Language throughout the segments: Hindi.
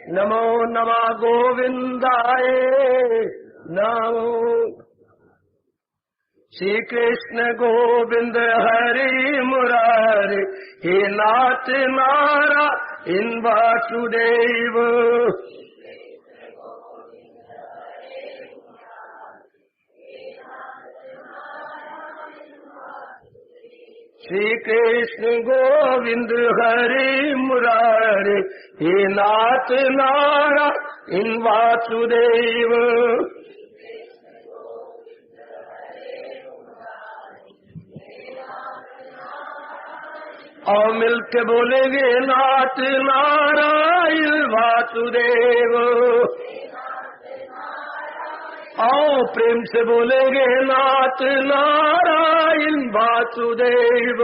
नमो नमः गोविंदाय नमो। श्री कृष्ण गोविंद हरि मुरारे, हे नाथ नारायण वासुदेव। श्री कृष्ण गोविंद हरि मुरारे, हे नाथ नारायण वासुदेव। और मिलके बोलेंगे नाथ नारायण वासुदेव। आओ प्रेम से बोलेंगे नाथ नारायण वासुदेव।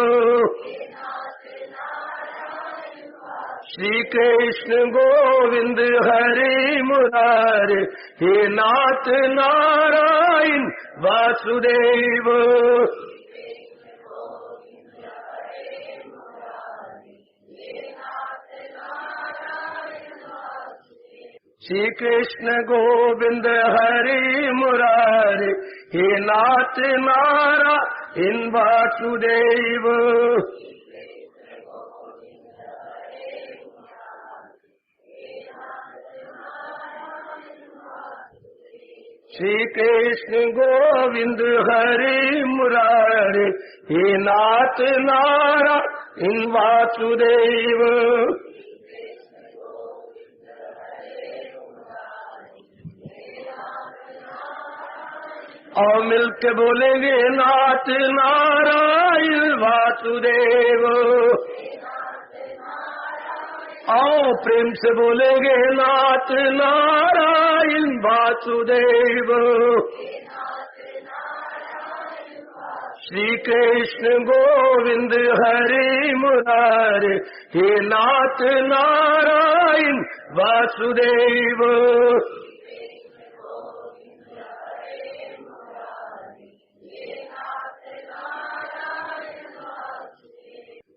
श्री कृष्ण गोविंद हरि मुरारे, हे नाथ नारायण वासुदेव। श्री कृष्ण गोविंद हरि मुरारे, हे नाथ नारायण वासुदेव। श्री कृष्ण गोविंद हरि मुरारे, हे नाथ नारायण वासुदेव। और मिलके बोलेंगे नाथ नारायण वासुदेव। आओ प्रेम से बोलेंगे नाथ नारायण वासुदेव। श्री कृष्ण गोविंद हरि मुरारे, हे नाथ नारायण वासुदेव।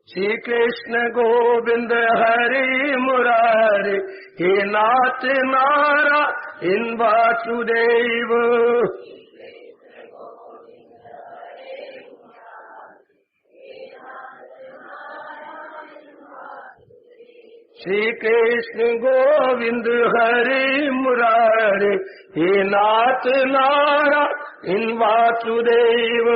श्री कृष्ण गोविंद हरि मुरारे, हे नाथ नारायण वासुदेव। श्री कृष्ण गोविंद हरि मुरारे, हे नाथ नारायण वासुदेव।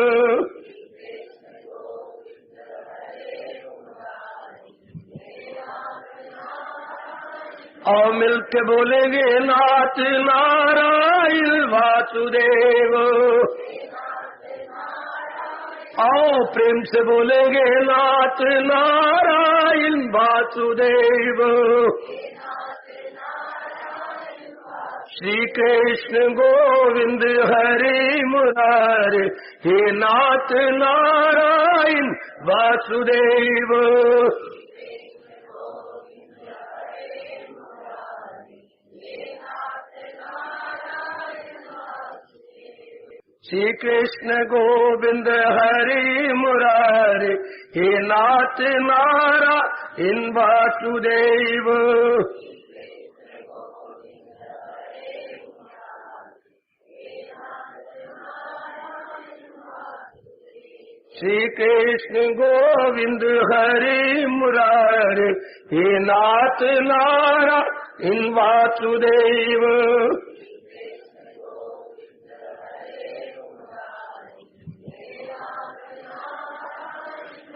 और मिलके बोलेंगे नाथ नारायण वासुदेव। आओ प्रेम से बोलेंगे नाथ नारायण वासुदेव। श्री कृष्ण गोविंद हरि मुरारे, हे नाथ नारायण वासुदेव। श्री कृष्ण गोविंद हरि मुरारे, हे नाथ नारायण वासुदेव। श्री कृष्ण गोविंद हरि मुरारे, हे नाथ नारायण वासुदेव।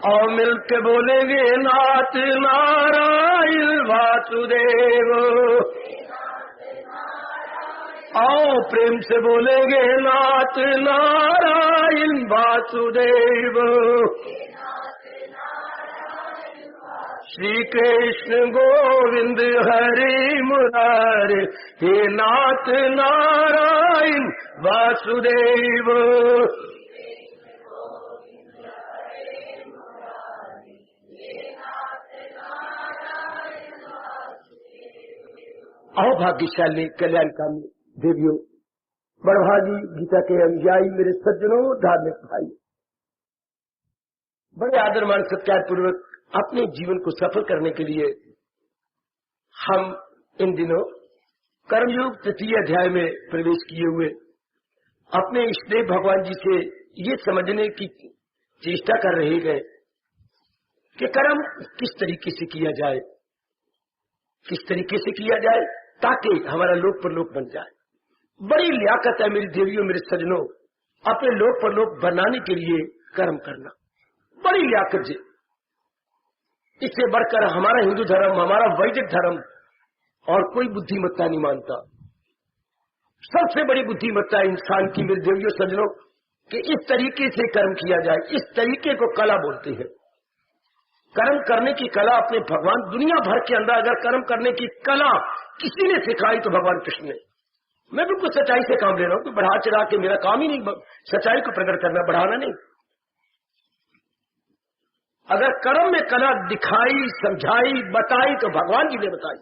और मिलके बोलेंगे नाथ नारायण वासुदेव। आओ प्रेम से बोलेंगे नाथ नारायण वासुदेव। श्री कृष्ण गोविंद हरि मुरारे, हे नाथ नारायण वासुदेव। आओ भाग्यशाली कल्याणकामी देवियों, बड़भागी गीता के अनुयायी मेरे सज्जनों, धार्मिक भाई, बड़े आदर मान सत्कार पूर्वक अपने जीवन को सफल करने के लिए हम इन दिनों कर्मयोग तृतीय अध्याय में प्रवेश किए हुए अपने इष्टदेव भगवान जी से ये समझने की चेष्टा कर रहे गए कि कर्म किस तरीके से किया जाए, किस तरीके से किया जाए ताकि हमारा लोक परलोक बन जाए। बड़ी लियाकत है मेरी देवियों, मेरे सज्जनों, अपने लोक परलोक बनाने के लिए कर्म करना बड़ी लियाकत है। इससे बढ़कर हमारा हिंदू धर्म, हमारा वैदिक धर्म और कोई बुद्धिमत्ता नहीं मानता। सबसे बड़ी बुद्धिमत्ता इंसान की मेरे देवियों सज्जनों कि इस तरीके से कर्म किया जाए, इस तरीके को कला बोलते हैं। कर्म करने की कला अपने भगवान दुनिया भर के अंदर अगर कर्म करने की कला किसी ने सिखाई तो भगवान कृष्ण ने। मैं बिल्कुल सच्चाई से काम ले रहा हूं कि बढ़ा चढ़ा के मेरा काम ही नहीं सच्चाई को प्रकट करना, बढ़ाना नहीं। अगर कर्म में कला दिखाई, समझाई, बताई तो भगवान जी ने बताई।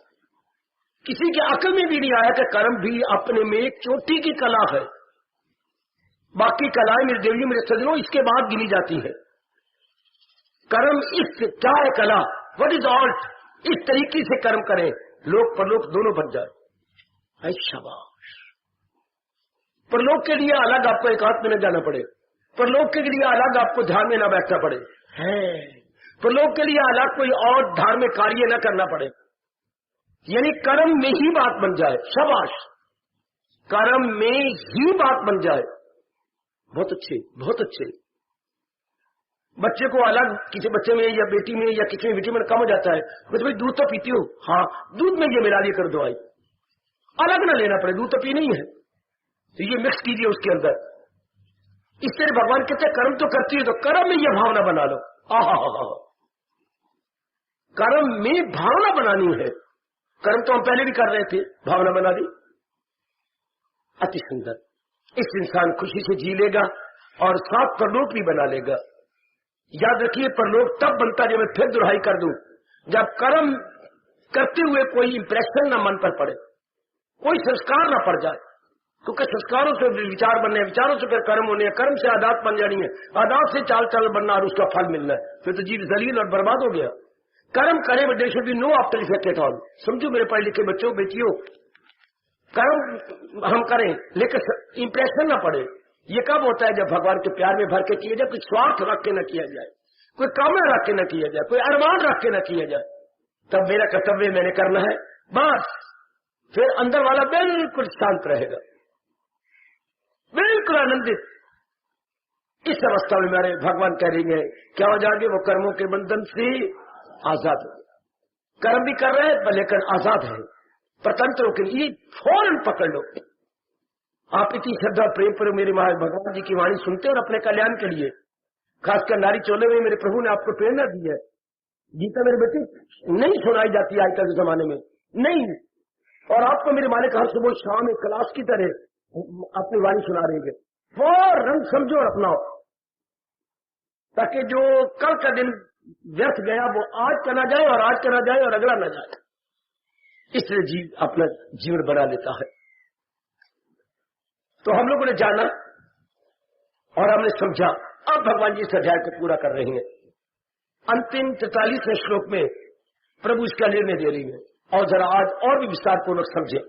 किसी के अकल में भी नहीं आया कि कर्म भी अपने में एक चोटी की कला है। बाकी कलाएं मेरे देवियों, मेरे सज्जनों, इसके बाद गिनी जाती है। कर्म इस क्या है कला, व्हाट इज आर्ट, इस तरीके से कर्म करें लोक परलोक दोनों बन जाए। शाबाश। परलोक के लिए अलग आपको एकांत में न जाना पड़े, परलोक के लिए अलग आपको ध्यान में न बैठना पड़े, है परलोक के लिए अलग कोई और धार्मिक कार्य न करना पड़े, यानी कर्म में ही बात बन जाए। शाबाश, कर्म में ही बात बन जाए। बहुत अच्छे, बहुत अच्छे। बच्चे को अलग, किसी बच्चे में या बेटी में या किसी में विटामिन कम हो जाता है, बस भाई दूध तो पीती हो, हाँ दूध में ये मिला दिया कर दवाई, अलग ना लेना पड़े, दूध तो पी नहीं है तो ये मिक्स कीजिए उसके अंदर। इस तरह भगवान कहते हैं कर्म तो करती है तो कर्म में ये भावना बना लो। कर्म में भावना बनानी है। कर्म तो हम पहले भी कर रहे थे, भावना बना दी, अति सुंदर। इस इंसान खुशी से जी लेगा और साथ परलोक भी बना लेगा। याद रखिए परलोक तब बनता जब मैं फिर दुहाई कर दूं, जब कर्म करते हुए कोई इंप्रेशन ना मन पर पड़े, कोई संस्कार ना पड़ जाए, क्योंकि संस्कारों से विचार बनने, विचारों से फिर कर्म होने, कर्म से आदत बन जानी है, आदत से चाल चाल बनना और उसका फल मिलना है, फिर तो जीव जलील और बर्बाद हो गया। कर्म करे but there should be no after effect at all. समझो मेरे पढ़े लिखे बच्चों बेटियों, कर्म हम करें लेकिन इंप्रेशन ना पड़े। ये कब होता है? जब भगवान के प्यार में भर के किया जाए, कोई स्वार्थ रख के न किया जाए, कोई कामना रख के न किया जाए, कोई अरमान रख के न किया जाए। तब मेरा कर्तव्य मैंने करना है, बस फिर अंदर वाला बिल्कुल शांत रहेगा, बिल्कुल आनंदित। इस अवस्था में मेरे भगवान कह रही है क्या हो जाएंगे? वो कर्मों के बंधन से आजाद हो। कर्म भी कर रहे हैं लेकिन आजाद है, स्वतंत्र होकर। ये फौरन पकड़ लो। आप इतनी श्रद्धा प्रेम पर मेरे महाराज भगवान जी की वाणी सुनते और अपने कल्याण के लिए, खासकर नारी चोले में मेरे प्रभु ने आपको प्रेरणा दी है। गीता मेरे बेटे नहीं सुनाई जाती आजकल के जमाने में, नहीं। और आपको मेरे मालिक हर सुबह शाम एक क्लास की तरह अपनी वाणी सुना रहे हैं। फौरन समझो और अपनाओ, ताकि जो कल का दिन व्यर्थ गया वो आज का ना जाए और आज का ना जाए और अगला ना जाए। इसलिए जीव अपना जीवन बना लेता है। तो हम लोगों ने जाना और हमने समझा। अब भगवान जी इस अध्याय को पूरा कर रहे हैं। अंतिम 43वें श्लोक में प्रभु इसका निर्णय दे रही है, और जरा आज और भी विस्तार पूर्वक समझे।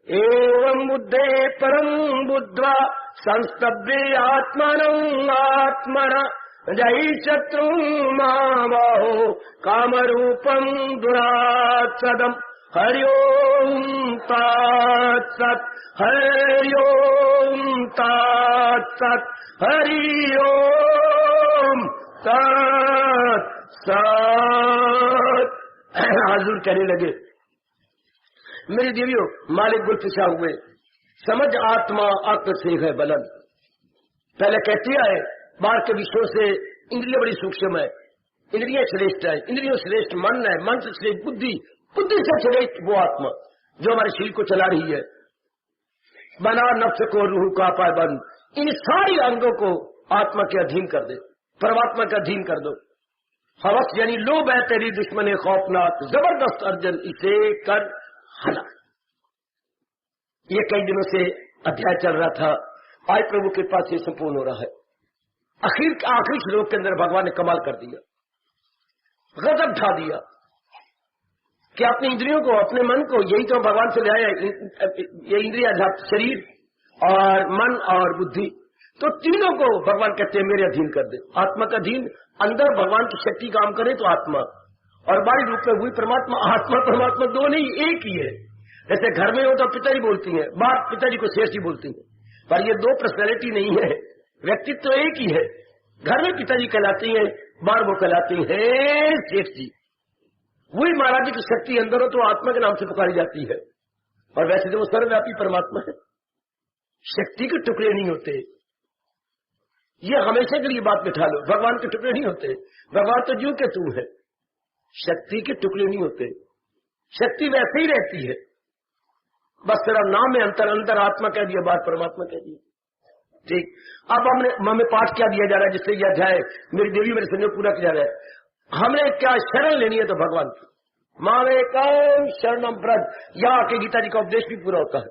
एवं बुद्धे परम बुद्ध्वा संस्तभ्य आत्मनं आत्मना जय शत्रु मावो कामरूपम दुरात्सदम। हरि ओम तत्सत्, हरि ओम तत्सत्, हरि ओम तत्सत्। हाजुर कहने लगे, मेरी देवियों, मालिक गुल पिछा हुए, समझ आत्मा आत्म से है बलन। पहले कहती है बाहर के विषयों से इंद्रिय बड़ी सूक्ष्म है, इंद्रिय श्रेष्ठ है, इंद्रियों श्रेष्ठ मन है, मन से श्रेष्ठ बुद्धि, बुद्धि से श्रेष्ठ वो आत्मा जो हमारे शरीर को चला रही है। बना नफ्स को रूह का पायबंद, इन सारी अंगों को आत्मा के अधीन कर दे, परमात्मा के अधीन कर दो। हवस यानी लोभ है तेरी दुश्मन खौफनाक, जबरदस्त अर्जन इसे कर हला। ये कई दिनों से अध्याय चल रहा था, आज प्रभु के पास ये संपूर्ण हो रहा है। आखिरी श्लोक के अंदर भगवान ने कमाल कर दिया, गजब ढा दिया। कि अपनी इंद्रियों को, अपने मन को, यही तो भगवान से ले आया, ये इंद्रिया, शरीर और मन और बुद्धि, तो तीनों को भगवान कहते हैं मेरे अधीन कर दे। आत्मा का अधीन, अंदर भगवान की शक्ति काम करे तो आत्मा, और बाहरी रूप में हुई परमात्मा। आत्मा परमात्मा दो नहीं, एक ही है। जैसे घर में हो तो पिताजी बोलती है, बाहर पिताजी को शेष जी बोलती है, पर ये दो पर्सनैलिटी नहीं है, व्यक्तित्व तो एक ही है। घर में पिताजी कहलाती है, बाहर वो कहलाती है शेष जी। वही महाराज जी की शक्ति अंदर हो तो आत्मा के नाम से पुकारी जाती है, और वैसे तो वो सर्वव्यापी परमात्मा है। शक्ति के टुकड़े नहीं होते, ये हमेशा के लिए बात बिठा लो। भगवान के टुकड़े नहीं होते, भगवान तो जीव के तू है, शक्ति के टुकड़े नहीं होते। शक्ति वैसे ही रहती है, बस तेरा नाम है अंतर, अंतर आत्मा कह दिया, बात परमात्मा कह दिया। ठीक, अब हमें पाठ क्या दिया जा रहा है जिससे यह अध्याय मेरी देवी मेरे संयोग पूरा किया जा रहा है। हमने क्या शरण लेनी है तो भगवान की, मामेकम शरणम ब्रज, यहाँ के गीता जी का उपदेश भी पूरा होता है।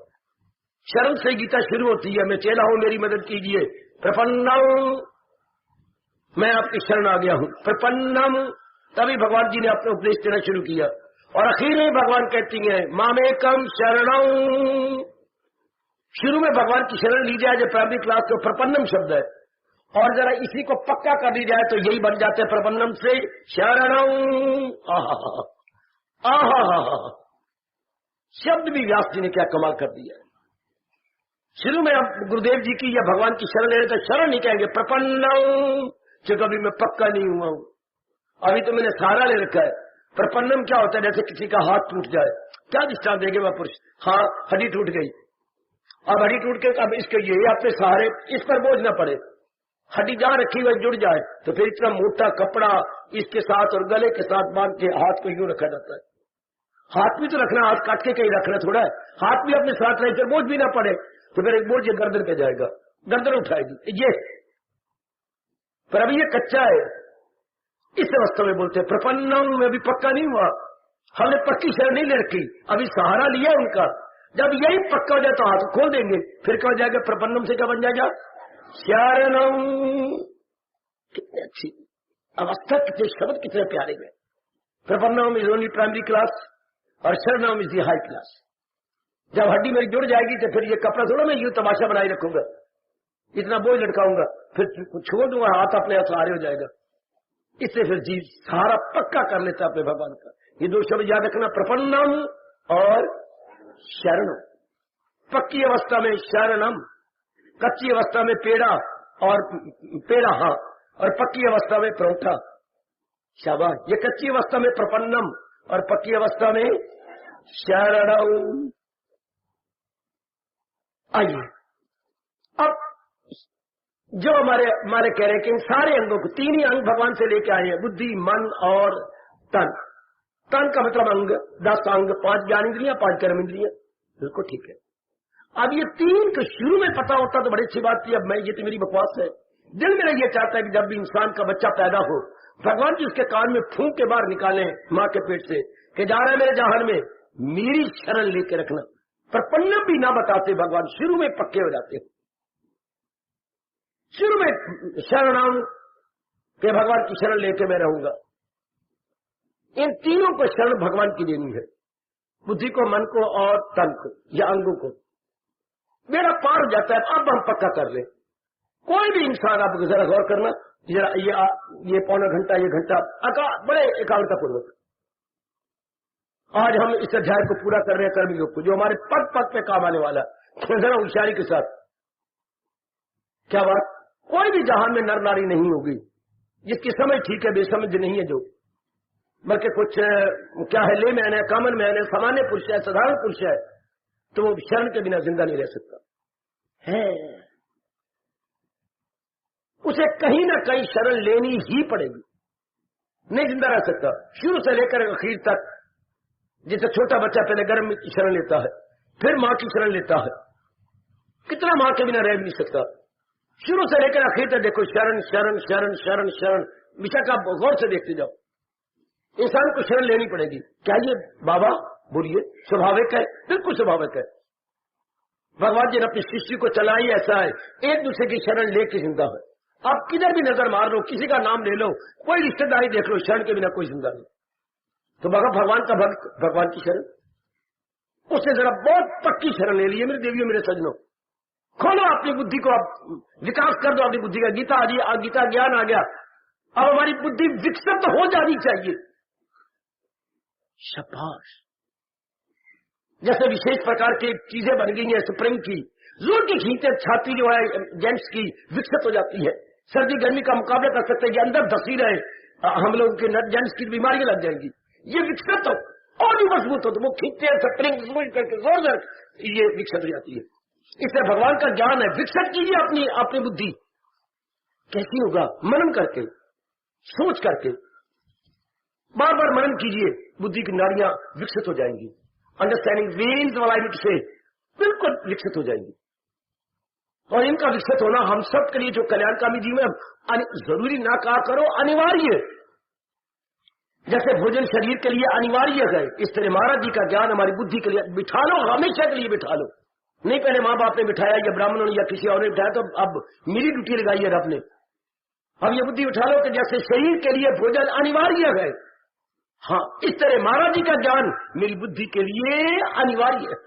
शरण से गीता शुरू होती है, मैं चेला हूं मेरी मदद कीजिए, प्रपन्नम, मैं आपकी शरण आ गया हूं, प्रपन्नम। तभी भगवान जी ने अपना उपदेश देना शुरू किया, और आखिर में भगवान कहती हैं मामेकम शरणम। शुरू में भगवान की शरण ली जाए जो प्राइमरी क्लास का प्रपन्नम शब्द है, और जरा इसी को पक्का कर दी जाए तो यही बन जाते हैं प्रपन्नम से शरणम। आहा, शब्द भी व्यास जी ने क्या कमाल कर दिया। शुरू में हम गुरुदेव जी की या भगवान की शरण ले रहे तो शरण नहीं कहेंगे, प्रपन्नम, क्योंकि अभी मैं पक्का नहीं हुआ हूं, अभी तो मैंने सहारा ले रखा है। प्रपन्नम क्या होता है, जैसे किसी का हाथ टूट जाए, क्या दृष्टांत देंगे वह पुरुष, हाँ हड्डी टूट गई, अब हड्डी टूट के अब इसके ये अपने सहारे, इस पर बोझ न पड़े, हड्डी जहां रखी हुई जुड़ जाए, तो फिर इतना मोटा कपड़ा इसके साथ और गले के साथ बांध के हाथ को यूं रखा जाता है। हाथ भी तो रखना, हाथ काट के कहीं रखना थोड़ा है, हाथ भी अपने साथ रहे, फिर बोझ भी ना पड़े, तो फिर एक बोझ ये गर्दन पे जाएगा, गर्दन उठाएगी ये, पर अभी ये कच्चा है। इस अवस्था में बोलते हैं प्रपन्नम, में भी पक्का नहीं हुआ, हमने पक्की शरण नहीं ले रखी, अभी सहारा लिया उनका। जब यही पक्का हो जाए तो हाथ खोल देंगे, फिर क्या हो जाएगा, प्रपन्नम से क्या बन जाएगा, शरणम। कितने अच्छी अवस्था, कितने शब्द कितने प्यारे गए। प्रपन्नम इज ओनली प्राइमरी क्लास और शरणम इज दी हाई क्लास। जब हड्डी मेरी जुड़ जाएगी तो फिर ये कपड़ा थोड़ा मैं यूं तमाशा बनाए रखूंगा, इतना बोझ लटकाऊंगा, फिर छोड़ दूंगा, हाथ अपने आप सहारे हो जाएगा। इससे फिर जीव सहारा पक्का कर लेता अपने भगवान का। ये दो शब्द याद रखना, प्रपन्नम और शरणम। पक्की अवस्था में शरणम, कच्ची अवस्था में पेड़ा और पेड़ा, हाँ, और पक्की अवस्था में परोठा। शाबाश, ये कच्ची अवस्था में प्रपन्नम और पक्की अवस्था में शरणम। आइए अब जो हमारे कह रहे हैं कि इन सारे अंगों को, तीन ही अंग भगवान से लेके आए हैं, बुद्धि, मन और तन। तन का मतलब अंग, 10 अंग, 5 ज्ञान इंद्रियां, 5 कर्म इंद्रियां, बिल्कुल ठीक है। अब ये तीन को शुरू में पता होता तो बड़ी अच्छी बात थी। अब मैं, ये तो मेरी बकवास है, दिल मेरा ये चाहता है कि जब भी इंसान का बच्चा पैदा हो, भगवान जी उसके कान में फूंक के बाहर निकाले मां के पेट से कि जा रहा है मेरे जहान में, मेरी शरण लेके रखना। प्रपन्न भी ना बताते भगवान, शुरू में पक्के हो जाते हैं, शुरू में शरणाम के भगवान की शरण लेके मैं रहूंगा। इन तीनों को शरण भगवान की देनी है, बुद्धि को, मन को और तन को या अंगों को। मेरा पार हो जाता है, अब हम पक्का कर ले। कोई भी इंसान, आप जरा गौर करना, जरा ये पौना घंटा, ये घंटा बड़े एकाग्रता पूर्वक आज हम इस अध्याय को पूरा कर रहे हैं, कर्मयोग को, जो हमारे पग पग पे काम आने वाला, जरा होशियारी के साथ। क्या बात, कोई भी जहान में नर नारी नहीं होगी जिसकी समझ ठीक है, बेसमझ नहीं है, जो बल्कि कुछ क्या है, ले मैंने, कॉमन मैन है, सामान्य पुरुष है, साधारण पुरुष है, तो वो शरण के बिना जिंदा नहीं रह सकता है। उसे कहीं ना कहीं शरण लेनी ही पड़ेगी, नहीं जिंदा रह सकता। शुरू से लेकर आखिर तक, जैसे छोटा बच्चा पहले गर्भ की शरण लेता है, फिर मां की शरण लेता है, कितना मां के बिना रह नहीं सकता। शुरू से लेकर आखिर तक देखो, शरण शरण शरण शरण शरण, विषय का गौर से देखते जाओ। इंसान को शरण लेनी पड़ेगी। क्या ये बाबा बोलिए स्वाभाविक है? बिल्कुल स्वाभाविक है। भगवान जी ने अपनी सृष्टि को चलाई ऐसा है, एक दूसरे की शरण लेके जिंदा है। आप किधर भी नजर मार लो, किसी का नाम ले लो, कोई रिश्तेदारी देख लो, शरण के बिना कोई जिंदा नहीं। तो भगवान का भक्त, भगवान की शरण, उसने जरा बहुत पक्की शरण ले ली है। मेरे देवियों, मेरे सजनों, खोलो अपनी बुद्धि को, अब विकास कर दो अपनी बुद्धि का। गीता आ गई, गीता ज्ञान आ गया, अब हमारी बुद्धि विकसित हो जानी चाहिए। शाबाश। जैसे विशेष प्रकार की चीजें बन गई हैं स्प्रिंग की, जोर की खींचे, छाती जो है जेंट्स की विकसित हो जाती है, सर्दी गर्मी का मुकाबला कर सकते हैं। ये अंदर धसी रहे, हम लोगों के जेंट्स की बीमारियां लग जाएंगी। ये विकसित हो और भी मजबूत हो, तो वो खींचते स्प्रिंग करके जोर जोर, ये विकसित हो जाती है। इससे भगवान का ज्ञान है, विकसित कीजिए अपनी बुद्धि। कैसी होगा? मनन करके, सोच करके, बार बार मनन कीजिए, बुद्धि की नाड़ियां विकसित हो जाएंगी। अंडरस्टैंडिंग वेन्स वाला से बिल्कुल विकसित हो जाएंगी। और इनका विकसित होना हम सब के लिए जो कल्याणकामी जीवन, जरूरी ना कहा करो, अनिवार्य। जैसे भोजन शरीर के लिए अनिवार्य है, इस तरह महाराज जी का ज्ञान हमारी बुद्धि के लिए बिठा लो, हमेशा के लिए बिठा लो। नहीं पहले माँ बाप ने बिठाया या ब्राह्मणों ने या किसी और ने बिठाया, तो अब मेरी ड्यूटी लगाई है आपने। अब ये बुद्धि उठा लो कि जैसे शरीर के लिए भोजन अनिवार्य है, हाँ, इस तरह महाराज जी का ज्ञान मेरी बुद्धि के लिए अनिवार्य है।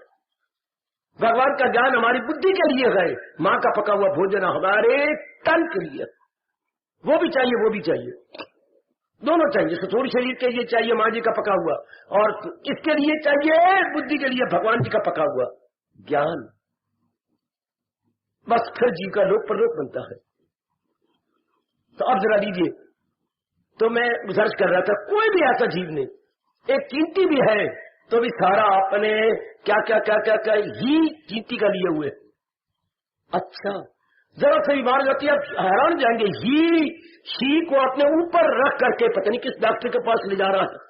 भगवान का ज्ञान हमारी बुद्धि के लिए है। माँ का पका हुआ भोजन हमारे तन के लिए, वो भी चाहिए, वो भी चाहिए, दोनों चाहिए। तो थोड़ी शरीर के लिए चाहिए माँ जी का पका हुआ, और इसके लिए चाहिए बुद्धि के लिए भगवान जी का पका हुआ ज्ञान। बस फिर जीव का लोक परलोक बनता है। तो अब जरा लीजिए, तो मैं सर्च कर रहा था, कोई भी ऐसा जीव नहीं, एक चींटी भी है तो भी सारा अपने क्या क्या क्या क्या क्या ही चींटी का लिए हुए। अच्छा, जरा से बीमार जाती है, हैरान जाएंगे, ही को अपने ऊपर रख करके पता नहीं किस डॉक्टर के पास ले जा रहा है,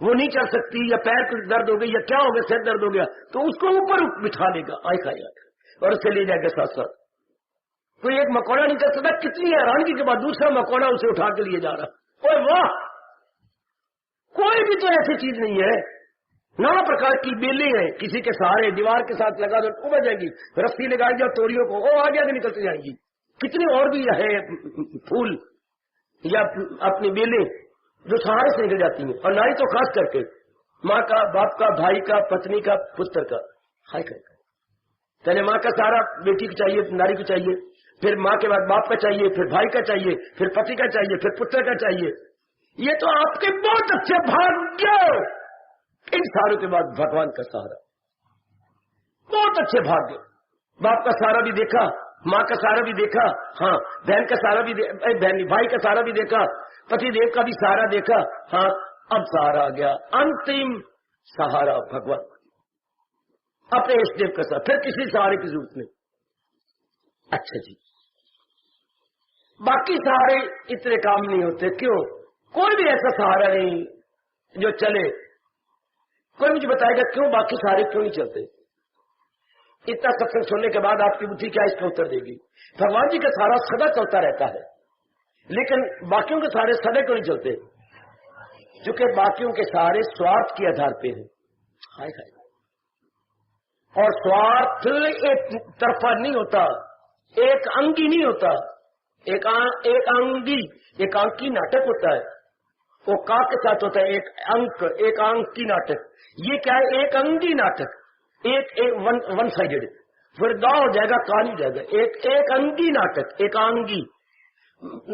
वो नहीं चल सकती, या पैर कुछ दर्द हो गई, या क्या हो गया, सिर दर्द हो गया, तो उसको ऊपर बिठा देगा, आय खाएगा और उसे ले जाएगा साथ साथ। कोई एक मकौड़ा नहीं कर सकता। कितनी हैरानगी के बाद दूसरा मकौड़ा उसे उठा के लिए जा रहा। ओए वाह, कोई भी तो ऐसी चीज नहीं है। नाना प्रकार की बेलें हैं, किसी के सहारे दीवार के साथ लगा दो उड़ जाएगी, रस्सी लगाई जाओ तोड़ियों को, वो आगे आगे निकलती जाएंगी। कितनी और भी है फूल या अपनी बेलें जो सहारे से निकल जाती हैं। और नारी तो खास करके माँ का, बाप का, भाई का, पत्नी का, पुत्र का, हाय कर पहले माँ का सहारा बेटी को चाहिए, नारी को चाहिए, फिर माँ के बाद बाप का चाहिए, फिर भाई का चाहिए, फिर पति का चाहिए, फिर पुत्र का चाहिए। ये तो आपके बहुत अच्छे भाग्य, इन सारों के बाद भगवान का सहारा, बहुत अच्छे भाग्य। बाप का सहारा भी देखा, माँ का सहारा भी देखा, हाँ, बहन का सहारा भी बहन भाई का सहारा भी देखा, पति देव का भी सहारा देखा, हाँ, अब सहारा आ गया, अंतिम सहारा भगवान, अपने इष्टदेव का सहारा, फिर किसी सहारे की जरूरत नहीं। अच्छा जी, बाकी सहारे इतने काम नहीं होते, क्यों? कोई भी ऐसा सहारा नहीं जो चले। कोई मुझे बताएगा क्यों बाकी सहारे क्यों नहीं चलते? इतना सत्संग सुनने के बाद आपकी बुद्धि क्या इसका उत्तर देगी? भगवान जी का सहारा सदा चलता रहता है, लेकिन बाकियों के सहारे सदा क्यों नहीं चलते? क्योंकि बाकियों के सहारे स्वार्थ के आधार पे है। हाय हाय, और स्वार्थ एक तरफा नहीं होता, एक अंगी नहीं होता, एक अंगी, एकांकी नाटक होता है। वो का के साथ होता है, एक अंक, एक अंकी नाटक। ये क्या है? एक अंगी नाटक, वन साइडेड, फिर गा हो जाएगा, का नहीं जाएगा। एक अंगी नाटक, एकांगी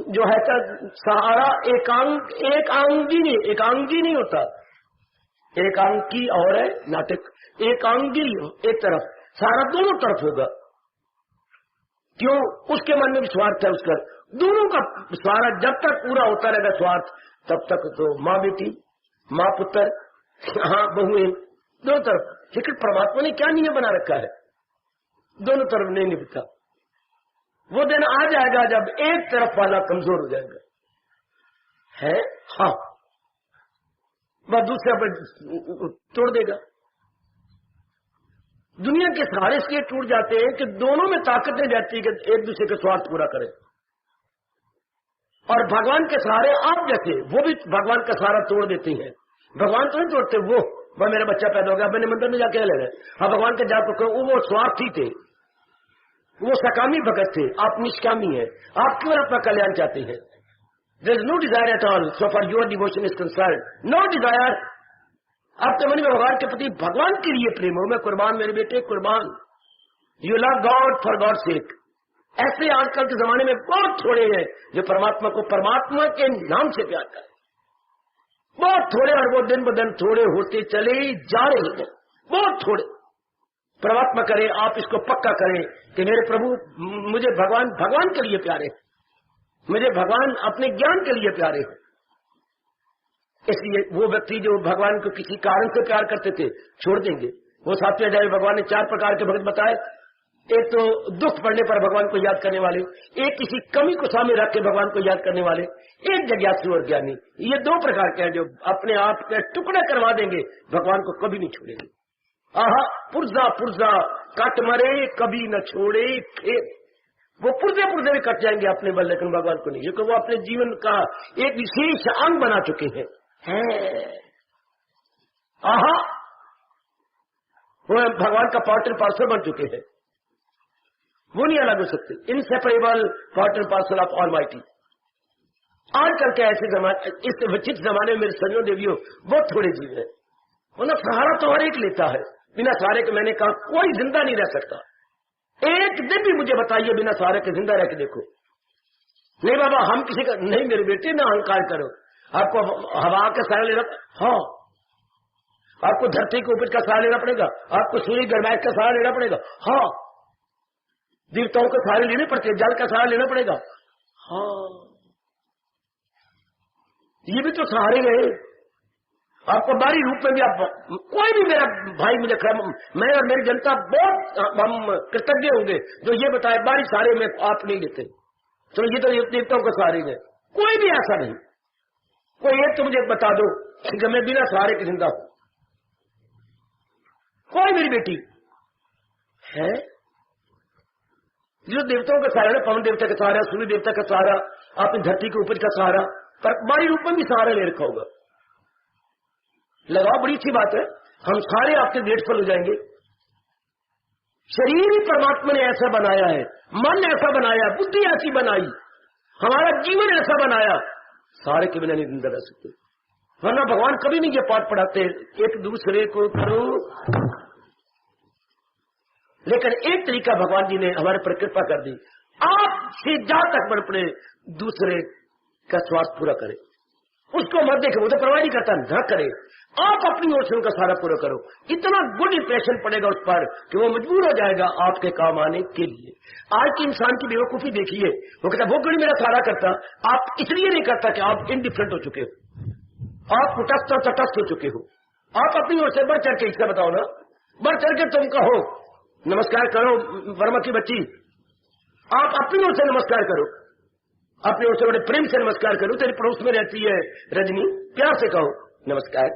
जो है सहारा, एकांगी नहीं होता, एकांकी और है नाटक, एकांगी एक तरफ, सहारा दोनों तरफ होगा। क्यों? उसके मन में भी स्वार्थ है, उसका दोनों का सहारा जब तक पूरा होता रहेगा स्वार्थ, तब तक तो माँ बेटी, माँ पुत्र, हाँ बहुएं, दोनों तरफ। लेकिन परमात्मा ने क्या नियम बना रखा है? दोनों तरफ नहीं निभता। वो दिन आ जाएगा जब एक तरफ वाला कमजोर हो जाएगा, है, हाँ, वह दूसरे पर तोड़ देगा। दुनिया के सहारे इसलिए टूट जाते हैं कि दोनों में ताकत नहीं रहती कि एक दूसरे के स्वार्थ पूरा करें। और भगवान के सहारे आप जैसे, वो भी भगवान का सहारा तोड़ देते हैं। भगवान तो नहीं तोड़ते, वो मेरा बच्चा पैदा हो गया, मैंने मंदिर में जाके ले गए, हाँ, भगवान के जाकर वो स्वार्थी थे, वो सकामी भगत थे, आप निष्कामी है। आप क्यों अपना कल्याण चाहते हैं? There is no desire at all, so far your devotion is concern, no desire आपके मन में भगवान के प्रति भगवान के लिए प्रेम हो, मैं कुर्बान, मेरे बेटे कुर्बान, you love God for God sake. ऐसे आजकल के जमाने में बहुत थोड़े हैं जो परमात्मा को परमात्मा के नाम से प्यार करें, बहुत थोड़े, और वो दिन ब दिन थोड़े होते चले जा रहे हैं, बहुत थोड़े। परमात्मा करे, आप इसको पक्का करें कि मेरे प्रभु मुझे भगवान के लिए प्यारे, मुझे भगवान अपने ज्ञान के लिए प्यारे हैं। इसलिए वो व्यक्ति जो भगवान को किसी कारण से प्यार करते थे छोड़ देंगे। वो 7वें अध्याय में भगवान ने 4 प्रकार के भक्त बताए। एक तो दुख पड़ने पर भगवान को याद करने वाले, एक किसी कमी को सामने रख के भगवान को याद करने वाले, एक जिज्ञासु और ज्ञानी। ये 2 प्रकार के हैं जो अपने आप के टुकड़े करवा देंगे, भगवान को कभी नहीं छोड़ेंगे। आहा पुर्जा पुर्जा कट मरे कभी न छोड़े खेत, वो पुर्जे पुर्जे भी कट जाएंगे अपने बल, लेकिन भगवान को नहीं, क्योंकि वो अपने जीवन का एक विशेष अंग बना चुके हैं। आहा वो भगवान का पार्ट एंड पार्सल बन चुके हैं, वो नहीं अलग हो सकते। Inseparable part and parcel of almighty. आजकल के ऐसे जमाने, इस विचित्र जमाने में मेरे सजनों देवियों बहुत थोड़े जीव है, वरना सहारा तो हर एक लेता है। बिना सहारे के मैंने कहा कोई जिंदा नहीं रह सकता। एक दिन भी मुझे बताइए बिना सहारे के जिंदा रह के देखो। नहीं बाबा हम किसी का नहीं, मेरे बेटे ना अहंकार करो। आपको हवा का सहारा लेना, हाँ आपको धरती के ऊपर का सहारा लेना पड़ेगा, आपको सूर्य गर्माइश का सहारा लेना पड़ेगा, हाँ देवताओं के सहारे लेने पड़ते हैं, जल का सहारा लेना पड़ेगा, हाँ ये भी तो सहारे रहे। आपको बारी रूप में भी आप कोई भी मेरा भाई मुझे मैं और मेरी जनता बहुत हम कृतज्ञ होंगे जो ये बताए बारी सहारे में आप नहीं लेते। चलो ये तो देवताओं के सहारे में, कोई भी ऐसा नहीं। कोई एक तो मुझे बता दो कि मैं बिना सहारे के जिंदा हूं, कोई मेरी बेटी है जो देवताओं का सहारा, पवन देवता का सहारा, सूर्य देवता का सहारा, आपने धरती के ऊपर का सहारा, पर बारी रूप में भी सहारा ले रखा होगा। लगाओ, बड़ी अच्छी बात है, हम सारे आपके ग्रेटफुल हो जाएंगे। शरीर ही परमात्मा ने ऐसा बनाया है, मन ऐसा बनाया, बुद्धि ऐसी बनाई, हमारा जीवन ऐसा बनाया, सारे के बिना नहीं जिंदा रह सकते। वरना भगवान कभी नहीं ये पाठ पढ़ाते एक दूसरे को करो। लेकिन एक तरीका भगवान जी ने हमारे पर कृपा कर दी, आपसे जहां तक बढ़ पड़े दूसरे का स्वार्थ पूरा करे, उसको मत देखे, वो तो परवाह नहीं करता, न करे, आप अपनी ओर से उनका सारा पूरा करो। इतना गुड इंप्रेशन पड़ेगा उस पर कि वो मजबूर हो जाएगा आपके काम आने के लिए। आज के इंसान की बेवकूफी देखिए, वो कहता वो गड़ी मेरा सारा करता, आप इसलिए नहीं करता कि आप इनडिफरेंट हो चुके हो, आप कुटस्थ और तटस्थ हो चुके हो। आप अपनी ओर से बढ़ चढ़ के, इससे बताओ ना, बढ़ चढ़ के तुम कहो नमस्कार करो वर्मा की बच्ची, आप अपनी ओर से नमस्कार करो, अपनी ओर से बड़े प्रेम से नमस्कार करो। तेरी पड़ोस में रहती है रजनी, प्यार से कहो नमस्कार।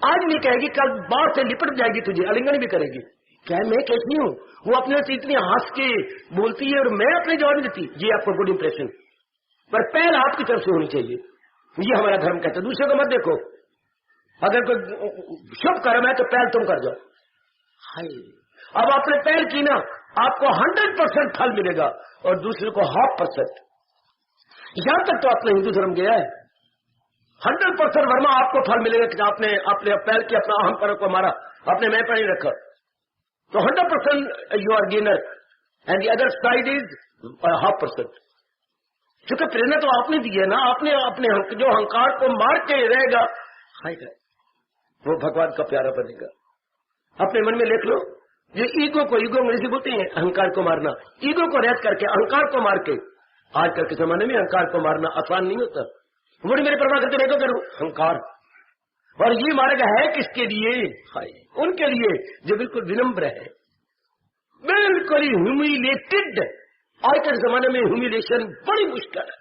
आज नहीं कहेगी, कल बात से लिपट जाएगी, तुझे आलिंगन भी करेगी, क्या मैं कैसी हूं, वो अपने से इतनी हंस के बोलती है और मैं अपने जवाब नहीं देती। ये आपको गुड इंप्रेशन, पर पहल आपकी तरफ से होनी चाहिए, ये हमारा धर्म कहता है। दूसरे को मत देखो, अगर कोई शुभ कर्म है तो पहल तुम कर जाओ। हाय, अब आपने पहल की ना, आपको 100% फल मिलेगा और दूसरे को 0.5%। यहां तक तो आपने हिंदू धर्म गया है, 100% वर्मा आपको फल मिलेगा कि आपने अपने पहल की, अपना अहम पर को मारा, आपने मैं पर नहीं रखा, तो 100% you are gainer and the other side is 0.5%। क्योंकि प्रेरणा तो आपने दी है ना, आपने अपने जो अहंकार को मार के रहेगा, वो भगवान का प्यारा बनेगा। अपने मन में लिख लो, ये ईगो अंग्रेजी बोलते हैं अहंकार को मारना, ईगो को रद्द करके अहंकार को मार के। आजकल के जमाने में अहंकार को मारना आसान नहीं होता। मुझे मेरे परवाह करते मैं तो करूं अहंकार, और ये मार्ग है किसके लिए? उनके लिए जो बिल्कुल विनम्र है, बिल्कुल ह्यूमिलेटेड। आज के जमाने में ह्यूमिलेशन बड़ी मुश्किल है,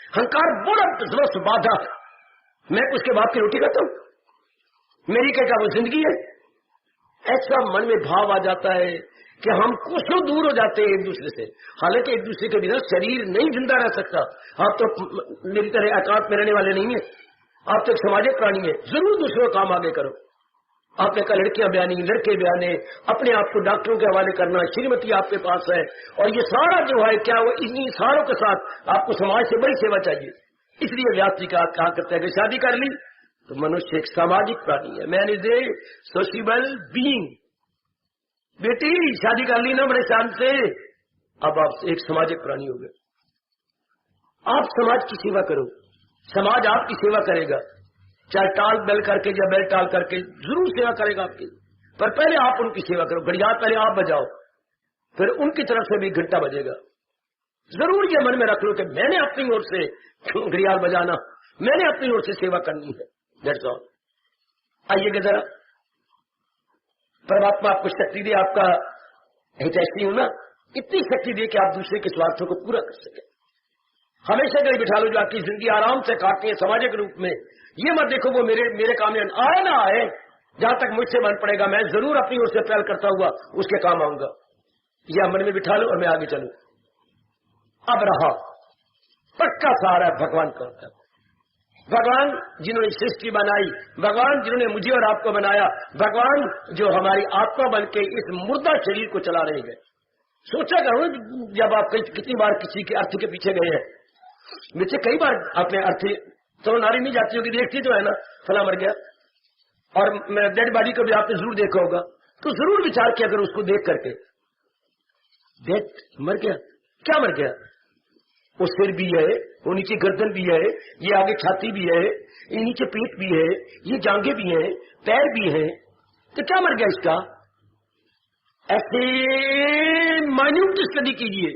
अहंकार बड़ा जबरदस्त बाधा है। मैं उसके बाप की रोटी खाता हूं, मेरी क्या वो जिंदगी है? ऐसा मन में भाव आ जाता है कि हम कोसों दूर हो जाते हैं एक दूसरे से। हालांकि एक दूसरे के बिना शरीर नहीं जिंदा रह सकता। आप तो मेरी तरह एकांत में रहने वाले नहीं है, आप तो एक सामाजिक प्राणी है, जरूर दूसरों का काम आगे करो। आपने कहा लड़कियां बयानी, लड़के बयाने, अपने आप को डॉक्टरों के हवाले करना, श्रीमती आपके पास है, और ये सारा जो है क्या वो इन्हीं सारों के साथ आपको समाज से बड़ी सेवा चाहिए। इसलिए व्यास जी का कहा करते हैं कि शादी कर ली तो मनुष्य एक सामाजिक प्राणी है। Man is a सोशियबल being. बेटी शादी कर ली ना बड़े शान से, अब आप एक सामाजिक प्राणी हो गए। आप समाज की सेवा करो, समाज आपकी सेवा करेगा, चाहे टाल बेल करके या बेल टाल करके जरूर सेवा करेगा आपकी। पर पहले आप उनकी सेवा करो, घड़ियाल पहले आप बजाओ, फिर उनकी तरफ से भी घंटा बजेगा। जरूर ये मन में रख लो कि मैंने अपनी ओर से घड़ियाल बजाना, मैंने अपनी ओर से सेवा करनी है। That's all. आइएगा जरा, परमात्मा आपको शक्ति दे, आपका हितैषी हूं ना, इतनी शक्ति दे कि आप दूसरे के स्वार्थों को पूरा कर सके। हमेशा कहीं बिठा लो जो आपकी जिंदगी आराम से काटती है सामाजिक रूप में, ये मत देखो वो मेरे काम में आए ना आए, जहां तक मुझसे मन पड़ेगा मैं जरूर अपनी ओर से पहल करता हुआ उसके काम आऊंगा। यह मन में बिठा लो और मैं आगे चलूं। अब रहा पक्का सहारा भगवान का होता है। भगवान जिन्होंने सृष्टि बनाई, भगवान जिन्होंने मुझे और आपको बनाया, भगवान जो हमारी आत्मा बन के इस मुर्दा शरीर को चला रहे हैं। सोचा करो जब आप कितनी बार किसी के अर्थ के पीछे गए हैं, मुझसे कई बार अपने अर्थ तो नारी नहीं जाती होगी, देखती तो है ना फला मर गया, और डेड बॉडी को भी आपने जरूर देखा होगा, तो जरूर विचार किया अगर उसको देख करके डेड मर गया, क्या मर गया, वो सिर भी है, वो नीचे गर्दन भी है, ये आगे छाती भी है, ये नीचे पेट भी है, ये जांघें भी हैं, पैर भी हैं, तो क्या मर गया इसका। ऐसे माइन्यूट स्टडी कीजिए,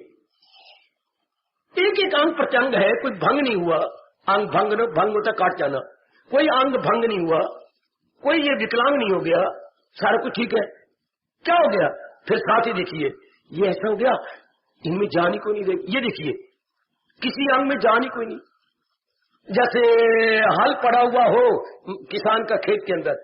एक एक अंग प्रत्यंग है, कोई भंग नहीं हुआ, अंग भंग होता काट जाना, कोई अंग भंग नहीं हुआ, कोई ये विकलांग नहीं हो गया, सारा कुछ ठीक है। क्या हो गया फिर साथ ही देखिए, ये ऐसा हो गया इनमें जान ही कोई नहीं, ये देखिए किसी अंग में जान ही कोई नहीं। जैसे हल पड़ा हुआ हो किसान का खेत के अंदर,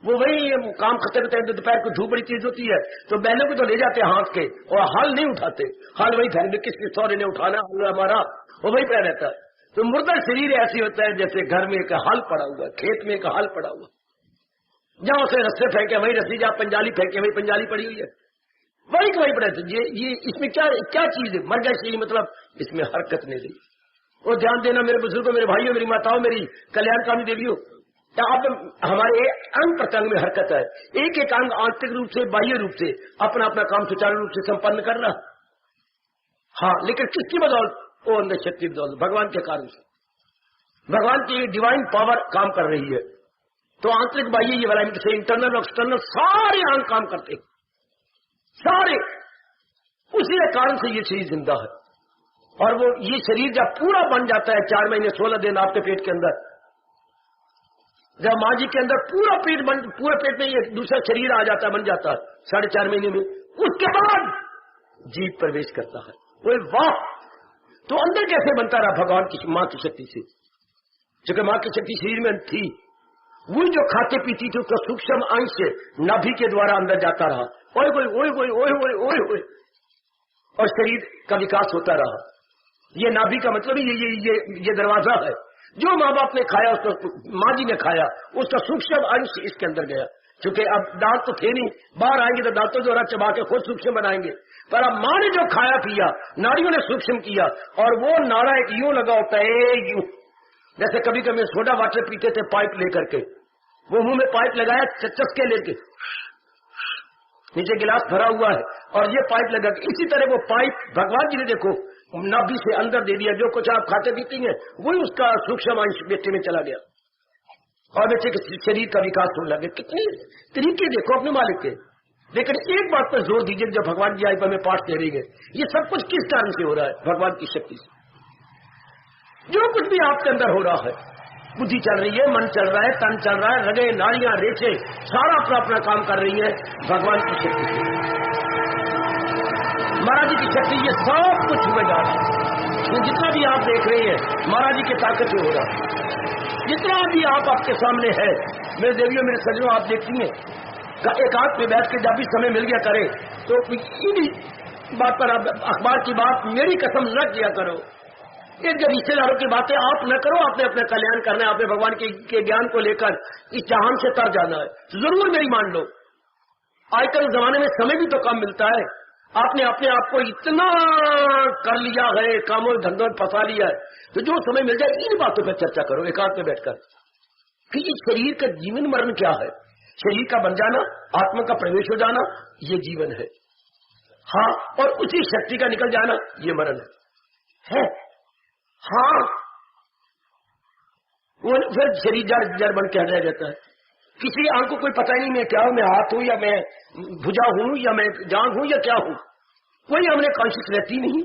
वो वही काम खत्म करते हैं, दोपहर को धूप बड़ी तेज होती है तो बैलों को तो ले जाते हैं हाथ के, और हल नहीं उठाते, हल वही घर में किसके सौरे ने उठाना, हल हमारा वो वही पे रहता है। तो मुर्दा शरीर ऐसी होता है जैसे घर में एक हल पड़ा हुआ, खेत में एक हल पड़ा हुआ, जहां से रस्से फेंके वही रस्सी, जहां पंजाली फेंके वही पंजाली पड़ी हुई है, वही वही पड़े थे। ये इसमें क्या चीज है, मर गया शरीर, मतलब इसमें हरकत नहीं रही। वो ध्यान देना मेरे बुजुर्गों, मेरे भाइयों, मेरी माताओं, मेरी कल्याणकामी देवियों, अब हमारे अंग प्रत्यंग में हरकत है, एक एक अंग आंतरिक रूप से बाह्य रूप से अपना अपना काम सुचारू रूप से संपन्न करना। हाँ, लेकिन किसकी बदौलत, वो अंदर शक्ति बदौलत, भगवान के कारण से, भगवान की डिवाइन पावर काम कर रही है। तो आंतरिक बाह्य ये वाला से इंटरनल एक्सटर्नल सारे अंग काम करते, सारे, उसी कारण से ये शरीर जिंदा है। और वो ये शरीर जब पूरा बन जाता है 4 महीने 16 दिन आपके पेट के अंदर, जब माँ जी के अंदर पूरे पेट में ये दूसरा शरीर आ जाता है, बन जाता है 4.5 महीने में, उसके बाद जीव प्रवेश करता है। वो वाह, तो अंदर कैसे बनता रहा भगवान की माँ की शक्ति से, क्योंकि माँ की शक्ति शरीर में थी, वो जो खाते पीती थी उसका सूक्ष्म अंश नाभि के द्वारा अंदर जाता रहा, ओए ओए ओए ओए ओए ओए ओए, और शरीर का विकास होता रहा। ये नाभि का मतलब ये दरवाजा है, जो माँ बाप ने खाया उसको माँ जी ने खाया, उसका सूक्ष्म अंश इसके अंदर गया। क्योंकि अब दांत तो थे नहीं, बाहर आएंगे तो दांतों द्वारा चबा के खुद सूक्ष्म बनाएंगे, पर अब माँ ने जो खाया पिया, नाड़ियों ने सूक्ष्म किया, और वो नाड़ा एक यूं लगा होता है, यूं जैसे कभी कभी सोडा वाटर पीते थे पाइप लेकर के, वो मुंह में पाइप लगाया चचस्के लेके, नीचे गिलास भरा हुआ है और ये पाइप लगा, इसी तरह वो पाइप भगवान जी ने देखो नाभि से अंदर दे दिया, जो कुछ आप खाते पीते हैं वही उसका सूक्ष्म अंश बेटे में चला गया और बेटे के शरीर का विकास होने लगे। कितने तरीके देखो अपने मालिक के। लेकिन एक बात पर जोर दीजिए, जब भगवान जी आई पर में पाठ दे रही है, ये सब कुछ किस कारण से हो रहा है? भगवान की शक्ति से। जो कुछ भी आपके अंदर हो रहा है, बुद्धि चल रही है, मन चल रहा है, तन चल रहा है, रगे नाड़ियां रेचे सारा अपना अपना काम कर रही है भगवान की शक्ति से, महाराज जी की शक्ति, ये सब कुछ हुए जा रहा है। जितना भी आप देख रहे हैं महाराज जी की ताकत से हो रहा है, जितना भी आप आपके सामने है, मेरे देवियों मेरे सज्जनों, आप देखती हैं एक हाथ पे बैठ के जब भी समय मिल गया करे तो इन्हीं बात पर आप अखबार की बात मेरी कसम न किया करो, एक रिश्तेदारों की बातें आप न करो, आपने अपना कल्याण करना है, आपने भगवान के ज्ञान को लेकर इस जहान से तर जाना है, तो जरूर मेरी मान लो। आजकल जमाने में समय भी तो कम मिलता है, आपने अपने आप को इतना कर लिया है, कामों धंधों में फंसा लिया है, तो जो समय मिल जाए इन बातों पर चर्चा करो एकांत में बैठकर। कि इस शरीर का जीवन मरण क्या है। शरीर का बन जाना, आत्मा का प्रवेश हो जाना, ये जीवन है। हाँ, और उसी शक्ति का निकल जाना, ये मरण है। हाँ, वो फिर शरीर जड़ बन के रह जाता है। किसी आंख को कोई पता ही नहीं मैं क्या हूं, मैं हाथ हूं या मैं भुजा हूं या मैं जांग हूं या क्या हूं। कोई हमने कॉन्शियस रहती नहीं,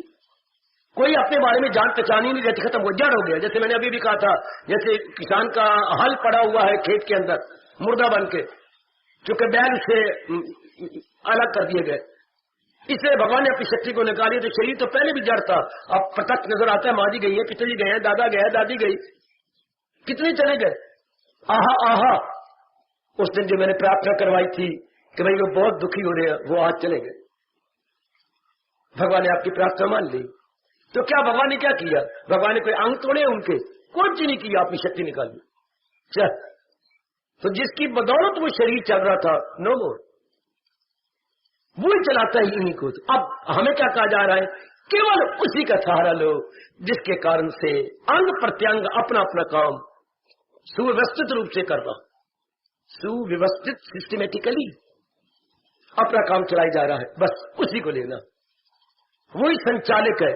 कोई अपने बारे में जान पहचान ही नहीं रहती, खत्म हो जड़ हो गया। जैसे मैंने अभी भी कहा था, जैसे किसान का हल पड़ा हुआ है खेत के अंदर मुर्दा बन के, क्योंकि बैल से अलग कर दिए गए, इसलिए भगवान ने अपनी शक्ति को निकाली। तो शरीर तो पहले भी जड़ था, अब प्रत्यक्ष नजर आता है। माँ जी गई है, पिताजी गए हैं, दादा गया, दादी गई, कितने चले गए। आहा आहा, उस दिन जो मैंने प्रार्थना करवाई थी कि भाई वो बहुत दुखी हो रहे हैं, वो आज चले गए। भगवान ने आपकी प्रार्थना मान ली। तो क्या भगवान ने क्या किया? भगवान ने कोई अंग तोड़े उनके? कुछ नहीं किया, अपनी शक्ति निकाली। चल, तो जिसकी बदौलत वो शरीर चल रहा था, नो मोर, वो ही चलाता है इन्हीं को। अब हमें क्या कहा जा रहा है? केवल उसी का सहारा लो जिसके कारण से अंग प्रत्यंग अपना अपना काम सुव्यवस्थित रूप से कर रहा, सुव्यवस्थित सिस्टमेटिकली अपना काम चलाई जा रहा है। बस उसी को लेना, वही संचालक है।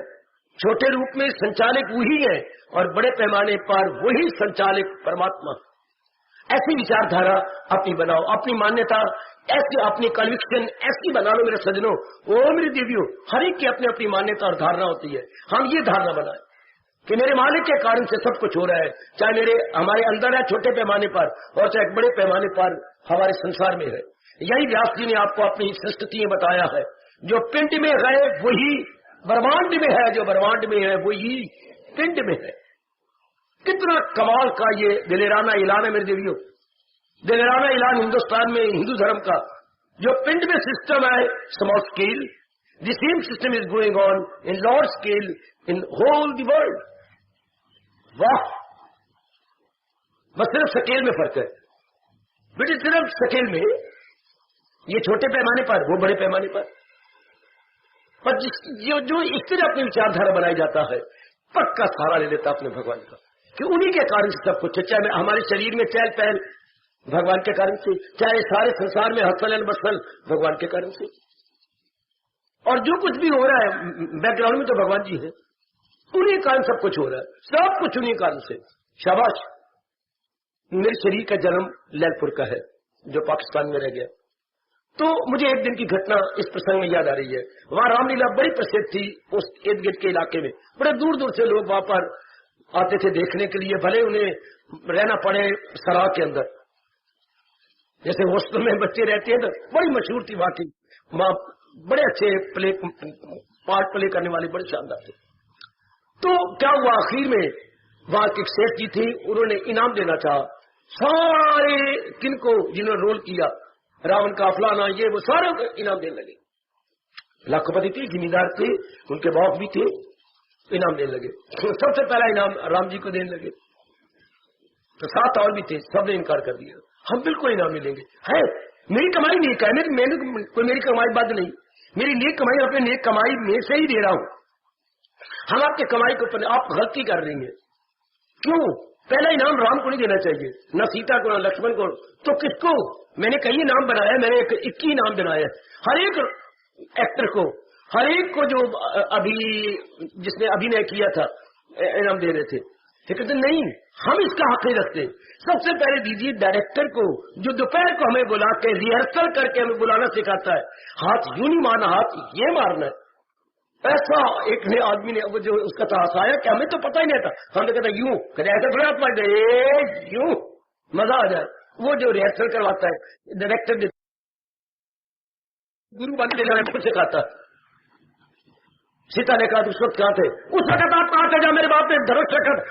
छोटे रूप में संचालक वही है और बड़े पैमाने पर वही संचालक परमात्मा। ऐसी विचारधारा अपनी बनाओ, अपनी मान्यता ऐसी, अपनी कन्विक्शन ऐसी बना लो मेरे सज्जनों, ओ मेरे देवियों। हर एक की अपनी अपनी मान्यता और धारणा होती है। हम ये धारणा बनाए कि मेरे मालिक के कारण से सब कुछ हो रहा है, चाहे हमारे अंदर है छोटे पैमाने पर और चाहे बड़े पैमाने पर हमारे संसार में है। यही व्यास जी ने आपको अपनी सृष्टि में बताया है। जो पिंड में है वही ब्रह्मांड में है, जो ब्रह्मांड में है वही पिंड में है। कितना कमाल का ये दिलेराना ऐलान है मेरे देवियों। दिलेराना ऐलान हिंदुस्तान में हिंदू धर्म का। जो पिंड में सिस्टम है small scale, the same system is going on in large scale in whole the world. वाह, बस सिर्फ स्केल में फर्क है बेटे, सिर्फ स्केल में। ये छोटे पैमाने पर, वो बड़े पैमाने पर जो इस तरह अपनी विचारधारा बनाई जाता है, पक्का सहारा ले लेता अपने भगवान का कि उन्हीं के कारण से सब कुछ है। चाहे हमारे शरीर में चहल पहल भगवान के कारण से, चाहे सारे संसार में हसल बसल भगवान के कारण से, और जो कुछ भी हो रहा है बैकग्राउंड में तो भगवान जी है, उन्हीं कारण सब कुछ हो रहा है, सब कुछ उन्हीं कारण से। शाबाश। मेरे शरीर का जन्म लैलपुर का है जो पाकिस्तान में रह गया। तो मुझे एक दिन की घटना इस प्रसंग में याद आ रही है। वहां रामलीला बड़ी प्रसिद्ध थी उस इर्द गिर्द के इलाके में। बड़े दूर दूर से लोग वहां पर आते थे देखने के लिए, भले उन्हें रहना पड़े सराह के अंदर। जैसे हॉस्टल में बच्चे रहते हैं तो बड़ी मशहूर थी वहां की। वहां बड़े अच्छे पार्ट प्ले करने वाले बड़े शानदार थे। तो क्या हुआ, आखिर में वहां के सेठ जी थे, उन्होंने इनाम देना चाहा सारे किनको जिन्होंने रोल किया, रावण का फलाना ये वो, सारे को इनाम देने लगे। लाखपति थे, जिम्मेदार थे, उनके बाप भी थे, इनाम देने लगे। तो सबसे पहला इनाम राम जी को देने लगे। तो 7 और भी थे, सबने इनकार कर दिया, हम बिल्कुल इनाम नहीं लेंगे। है मेरी कमाई नहीं है, मैंने कोई मेरी कमाई बंद नहीं, मेरी नेक कमाई अपने नेक कमाई में से ही दे रहा हूं। हम आपके कमाई को, आप गलती कर रही है। क्यों? पहला इनाम राम को नहीं देना चाहिए, न सीता को, न लक्ष्मण को, तो किसको? मैंने कई इनाम बनाया, मैंने 21 इनाम बनाया हर एक एक्टर को, हर एक को जो अभी जिसने अभिनय किया था इनाम दे रहे थे। कहते नहीं, हम इसका हक नहीं रखते। सबसे पहले दीजिए डायरेक्टर को, जो दोपहर को हमें बुला के रिहर्सल करके हमें बुलाना सिखाता है। हाथ यूं नहीं मारना, हाथ ये मारना है। ऐसा एक ने आदमी ने जो उसका था हंसाया कि हमें तो पता ही नहीं था। हमने कहता यूं कहते, ऐसा थोड़ा हाथ मार दे, यूं मजा आ जाए। वो जो रिहर्सल करवाता है डायरेक्टर, गुरु बन के डायरेक्टर सिखाता। सीता ने कहा उस वक्त कहाँ थे? उस वक्त आप कहाँ थे जब मेरे बाप ने धनुष रखा था?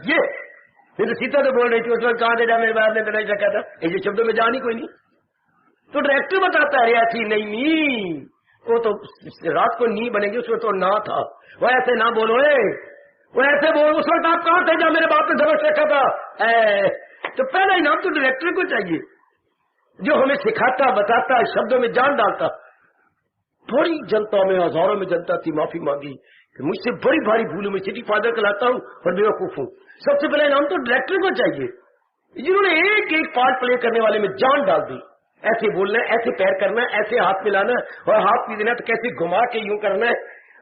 ये तो सीता तो बोल रही थी उस वक्त कहाँ थे जब मेरे बाप ने धनुष रखा था। ये शब्दों में जान ही कोई नहीं। तो डायरेक्टर बताता है ऐसी नहीं, वो तो रात को नी बनेगी, उसमें तो ना था। वो ऐसे ना बोलो, वो ऐसे बोल, उस वक्त आप कहाँ थे जब मेरे बाप ने धनुष रखा था? तो पहला इनाम तो डायरेक्टर को चाहिए, जो हमें सिखाता, बताता, शब्दों में जान डालता। थोड़ी जनता में, हजारों में जनता थी, माफी मांगी कि मुझसे बड़ी भारी भूल, मैं सिटी फादर कहलाता हूं और बेवकूफ हूं। सबसे पहला इनाम तो डायरेक्टर को चाहिए। जिन्होंने एक एक पार्ट प्ले करने वाले में जान डाल दी। ऐसे बोलना है, ऐसे पैर करना है, ऐसे हाथ मिलाना और हाथ भी देना तो कैसे घुमा के यूं करना है,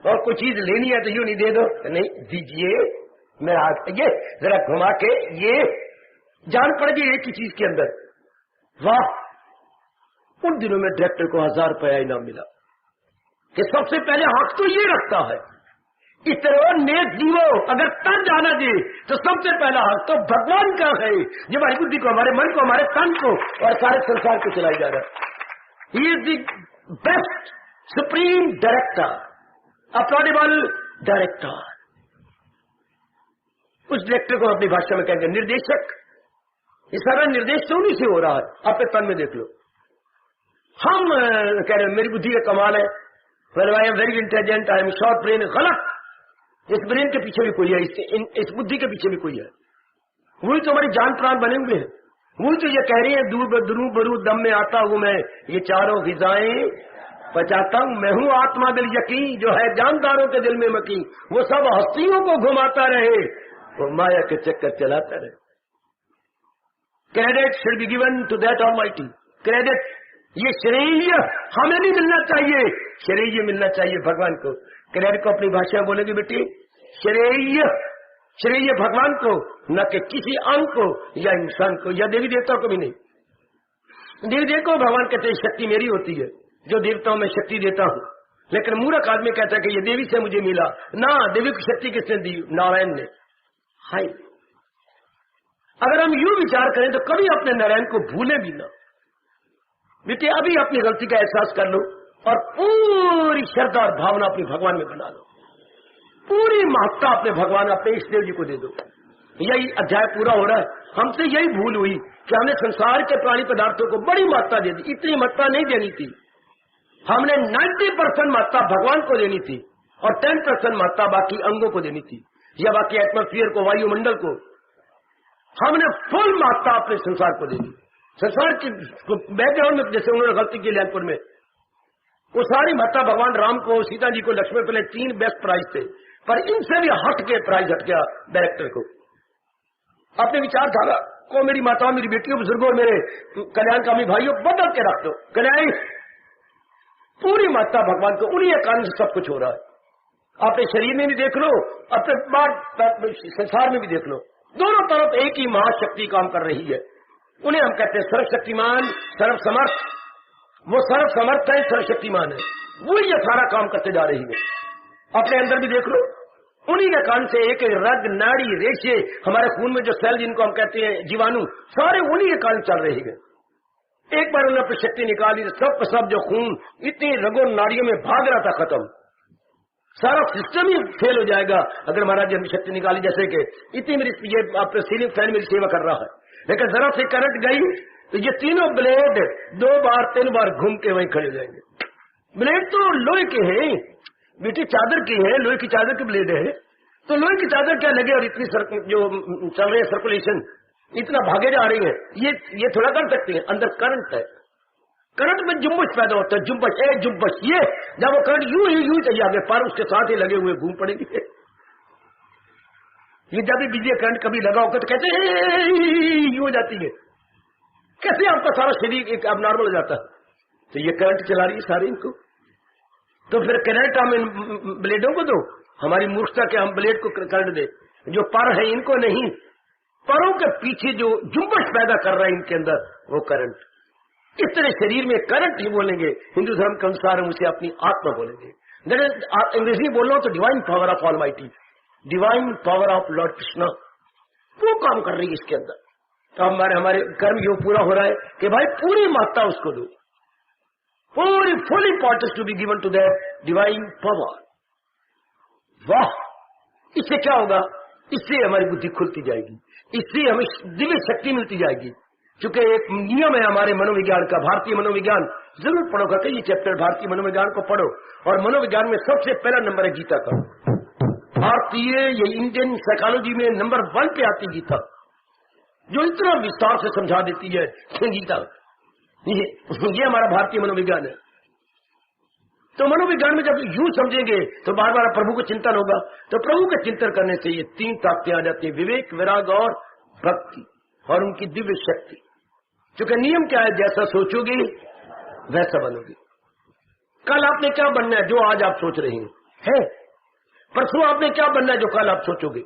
और कोई चीज लेनी है तो यूं नहीं दे दो, नहीं दीजिए मेरा हाथ, ये जरा घुमा के, ये जान पड़ गई एक ही चीज के अंदर। वाह, उन दिनों में डायरेक्टर को 1000 रुपया इनाम मिला कि सबसे पहले हक तो ये रखता है, इतना नेक जीवो, अगर तन जाना जी तो सबसे पहला हक तो भगवान का है, जो हमारी बुद्धि को, हमारे मन को, हमारे तन को और सारे संसार को चलाई जा रहा है। He is the best supreme director, applaudable director. उस डायरेक्टर को अपनी भाषा में कहेंगे निर्देशक। ये सारा निर्देश तो उन्हीं से हो रहा है, अपने तन में देख लो। हम कह रहे मेरी बुद्धि का कमाल है, I am very intelligent, I am short brain. गलत, इस ब्रेन के पीछे भी कोई है, इस बुद्धि के पीछे भी कोई है। वही तो हमारी जान प्राण बने हुए हैं, वही तो ये कह रही है दूर बदरू बरू दम में आता हूं मैं, ये चारों फिजाएं पचाता हूं, मैं हूं आत्मा दिल यकीन, जो है जानदारों के दिल में मकीन, वो सब हस्तियों को घुमाता रहे, वो माया के चक्कर चलाता रहे। Credit should be given to that almighty. Credit, ये श्रेय हमें नहीं मिलना चाहिए, श्रेय मिलना चाहिए भगवान को। क्रेडिट को अपनी भाषा में बोलेगी बेटी, श्रेय, श्रेय भगवान को, न कि किसी अंग को या इंसान को या देवी देवताओं को भी नहीं। देवी देवताओं भगवान कहते हैं शक्ति मेरी होती है, जो देवताओं में शक्ति देता हूं, लेकिन मूर्ख आदमी कहता है कि ये देवी से मुझे मिला ना, देवी की शक्ति किसने दी? नारायण ने। हाय, अगर हम यूं विचार करें तो कभी अपने नारायण को भूले भी ना। बेटे अभी अपनी गलती का एहसास कर लो और पूरी श्रद्धा और भावना अपनी भगवान में बना लो, पूरी महत्ता अपने भगवान, अपने इष्टदेव जी को दे दो। यही अध्याय पूरा हो रहा है। हमसे यही भूल हुई कि हमने संसार के प्राणी पदार्थों को बड़ी महत्ता दे दी। इतनी महत्ता नहीं देनी थी, हमने 90% महत्ता भगवान को देनी थी और 10% महत्ता बाकी अंगों को देनी थी, या बाकी एटमॉस्फेयर को, वायुमंडल को। हमने फुल महत्ता अपने संसार को दे दी। संसार की बैकग्राउंड में जैसे उन्होंने गलती की लैंडपुर में, वो सारी महत्ता भगवान राम को, सीता जी को, लक्ष्मण पहले 3 बेस्ट प्राइज थे, पर इनसे भी हट के प्राइज हट गया डायरेक्टर को। अपने विचारधारा को मेरी माताओं, मेरी बेटियों, बुजुर्गों और मेरे कल्याणकामी भाइयों बदल के रख दो। कल्याण पूरी महत्ता भगवान को, उन्हीं कारण से सब कुछ हो रहा है। अपने शरीर में भी देख लो, अपने संसार में भी देख लो, दोनों तरफ एक ही महाशक्ति काम कर रही है। उन्हें हम कहते हैं सर्वशक्तिमान, सर्वसमर्थ। वो सर्वसमर्थ है, सर्वशक्तिमान है, वो ये सारा काम करते जा रही है। अपने अंदर भी देख लो, उन्हीं के कारण से एक रग, नाड़ी, रेशे, हमारे खून में जो सेल जिनको हम कहते हैं जीवाणु, सारे उन्हीं के कारण चल रही है। एक बार उन्होंने अपनी शक्ति निकाली, सब सब जो खून इतनी रगों नाड़ियों में भाग रहा था, खत्म, सारा सिस्टम ही फेल हो जाएगा अगर महाराज जी ने शक्ति निकाली। जैसे कि इतनी मेरी ये आपने सीलिंग फैन मेरी सेवा कर रहा है, लेकिन जरा से करंट गई तो ये तीनों ब्लेड 2 बार 3 बार घूम के वहीं खड़े हो जाएंगे। ब्लेड तो लोहे के हैं बेटी, चादर की है, लोहे की चादर के ब्लेड है, तो लोहे की चादर क्या लगे, और इतनी जो चल रही है सर्कुलेशन, इतना भागे जा रही है, ये थोड़ा कर सकते हैं। अंदर करंट है, करंट में जुम्बश पैदा होता है, जुम्बश है, जुम्बश ये, जब वो करंट यूं चाहिए आगे, पर उसके साथ ही लगे हुए घूम पड़ेगी। ये जब भी बिजली करंट कभी लगा होगा तो कैसे यूं हो जाती है, कैसे आपका सारा शरीर एक अब नॉर्मल हो जाता है। तो ये करंट चला रही है सारे इनको, तो फिर करंट हम इन ब्लेडों को दो, हमारी मूर्खता के हम ब्लेड को करंट दे, जो पर है इनको नहीं, परों के पीछे जो जुम्बश पैदा कर रहा है इनके अंदर वो करंट। इस तरह शरीर में करंट ही बोलेंगे, हिंदू धर्म के अनुसार हम उसे अपनी आत्मा बोलेंगे। अंग्रेजी बोल रहा हूं तो divine power of almighty, divine power of Lord Krishna, वो काम कर रही है इसके अंदर। तो हमारे कर्म योग पूरा हो रहा है कि भाई पूरी महत्ता उसको दो, पूरी full importance to be given to that divine power. वाह, इससे क्या होगा? इससे हमारी बुद्धि खुलती जाएगी, इससे हमें दिव्य शक्ति मिलती जाएगी। क्योंकि एक नियम है हमारे मनोविज्ञान का, भारतीय मनोविज्ञान जरूर पढ़ो, करके ये चैप्टर भारतीय मनोविज्ञान को पढ़ो, और मनोविज्ञान में सबसे पहला नंबर है गीता का। भारतीय ये इंडियन साइकोलॉजी में नंबर 1 पे आती गीता, जो इतना विस्तार से समझा देती है गीता। ये हमारा भारतीय मनोविज्ञान है। तो मनोविज्ञान में जब यूं समझेंगे तो बार बार प्रभु को चिंतन होगा, तो प्रभु का चिंतन करने से ये 3 ताकतें आ जाती है, विवेक, विराग और भक्ति। और उनकी दिव्य शक्ति। क्योंकि नियम क्या है, जैसा सोचोगे वैसा बनोगे। कल आपने क्या बनना है जो आज आप सोच रहे हैं, परसों आपने क्या बनना है जो कल आप सोचोगे।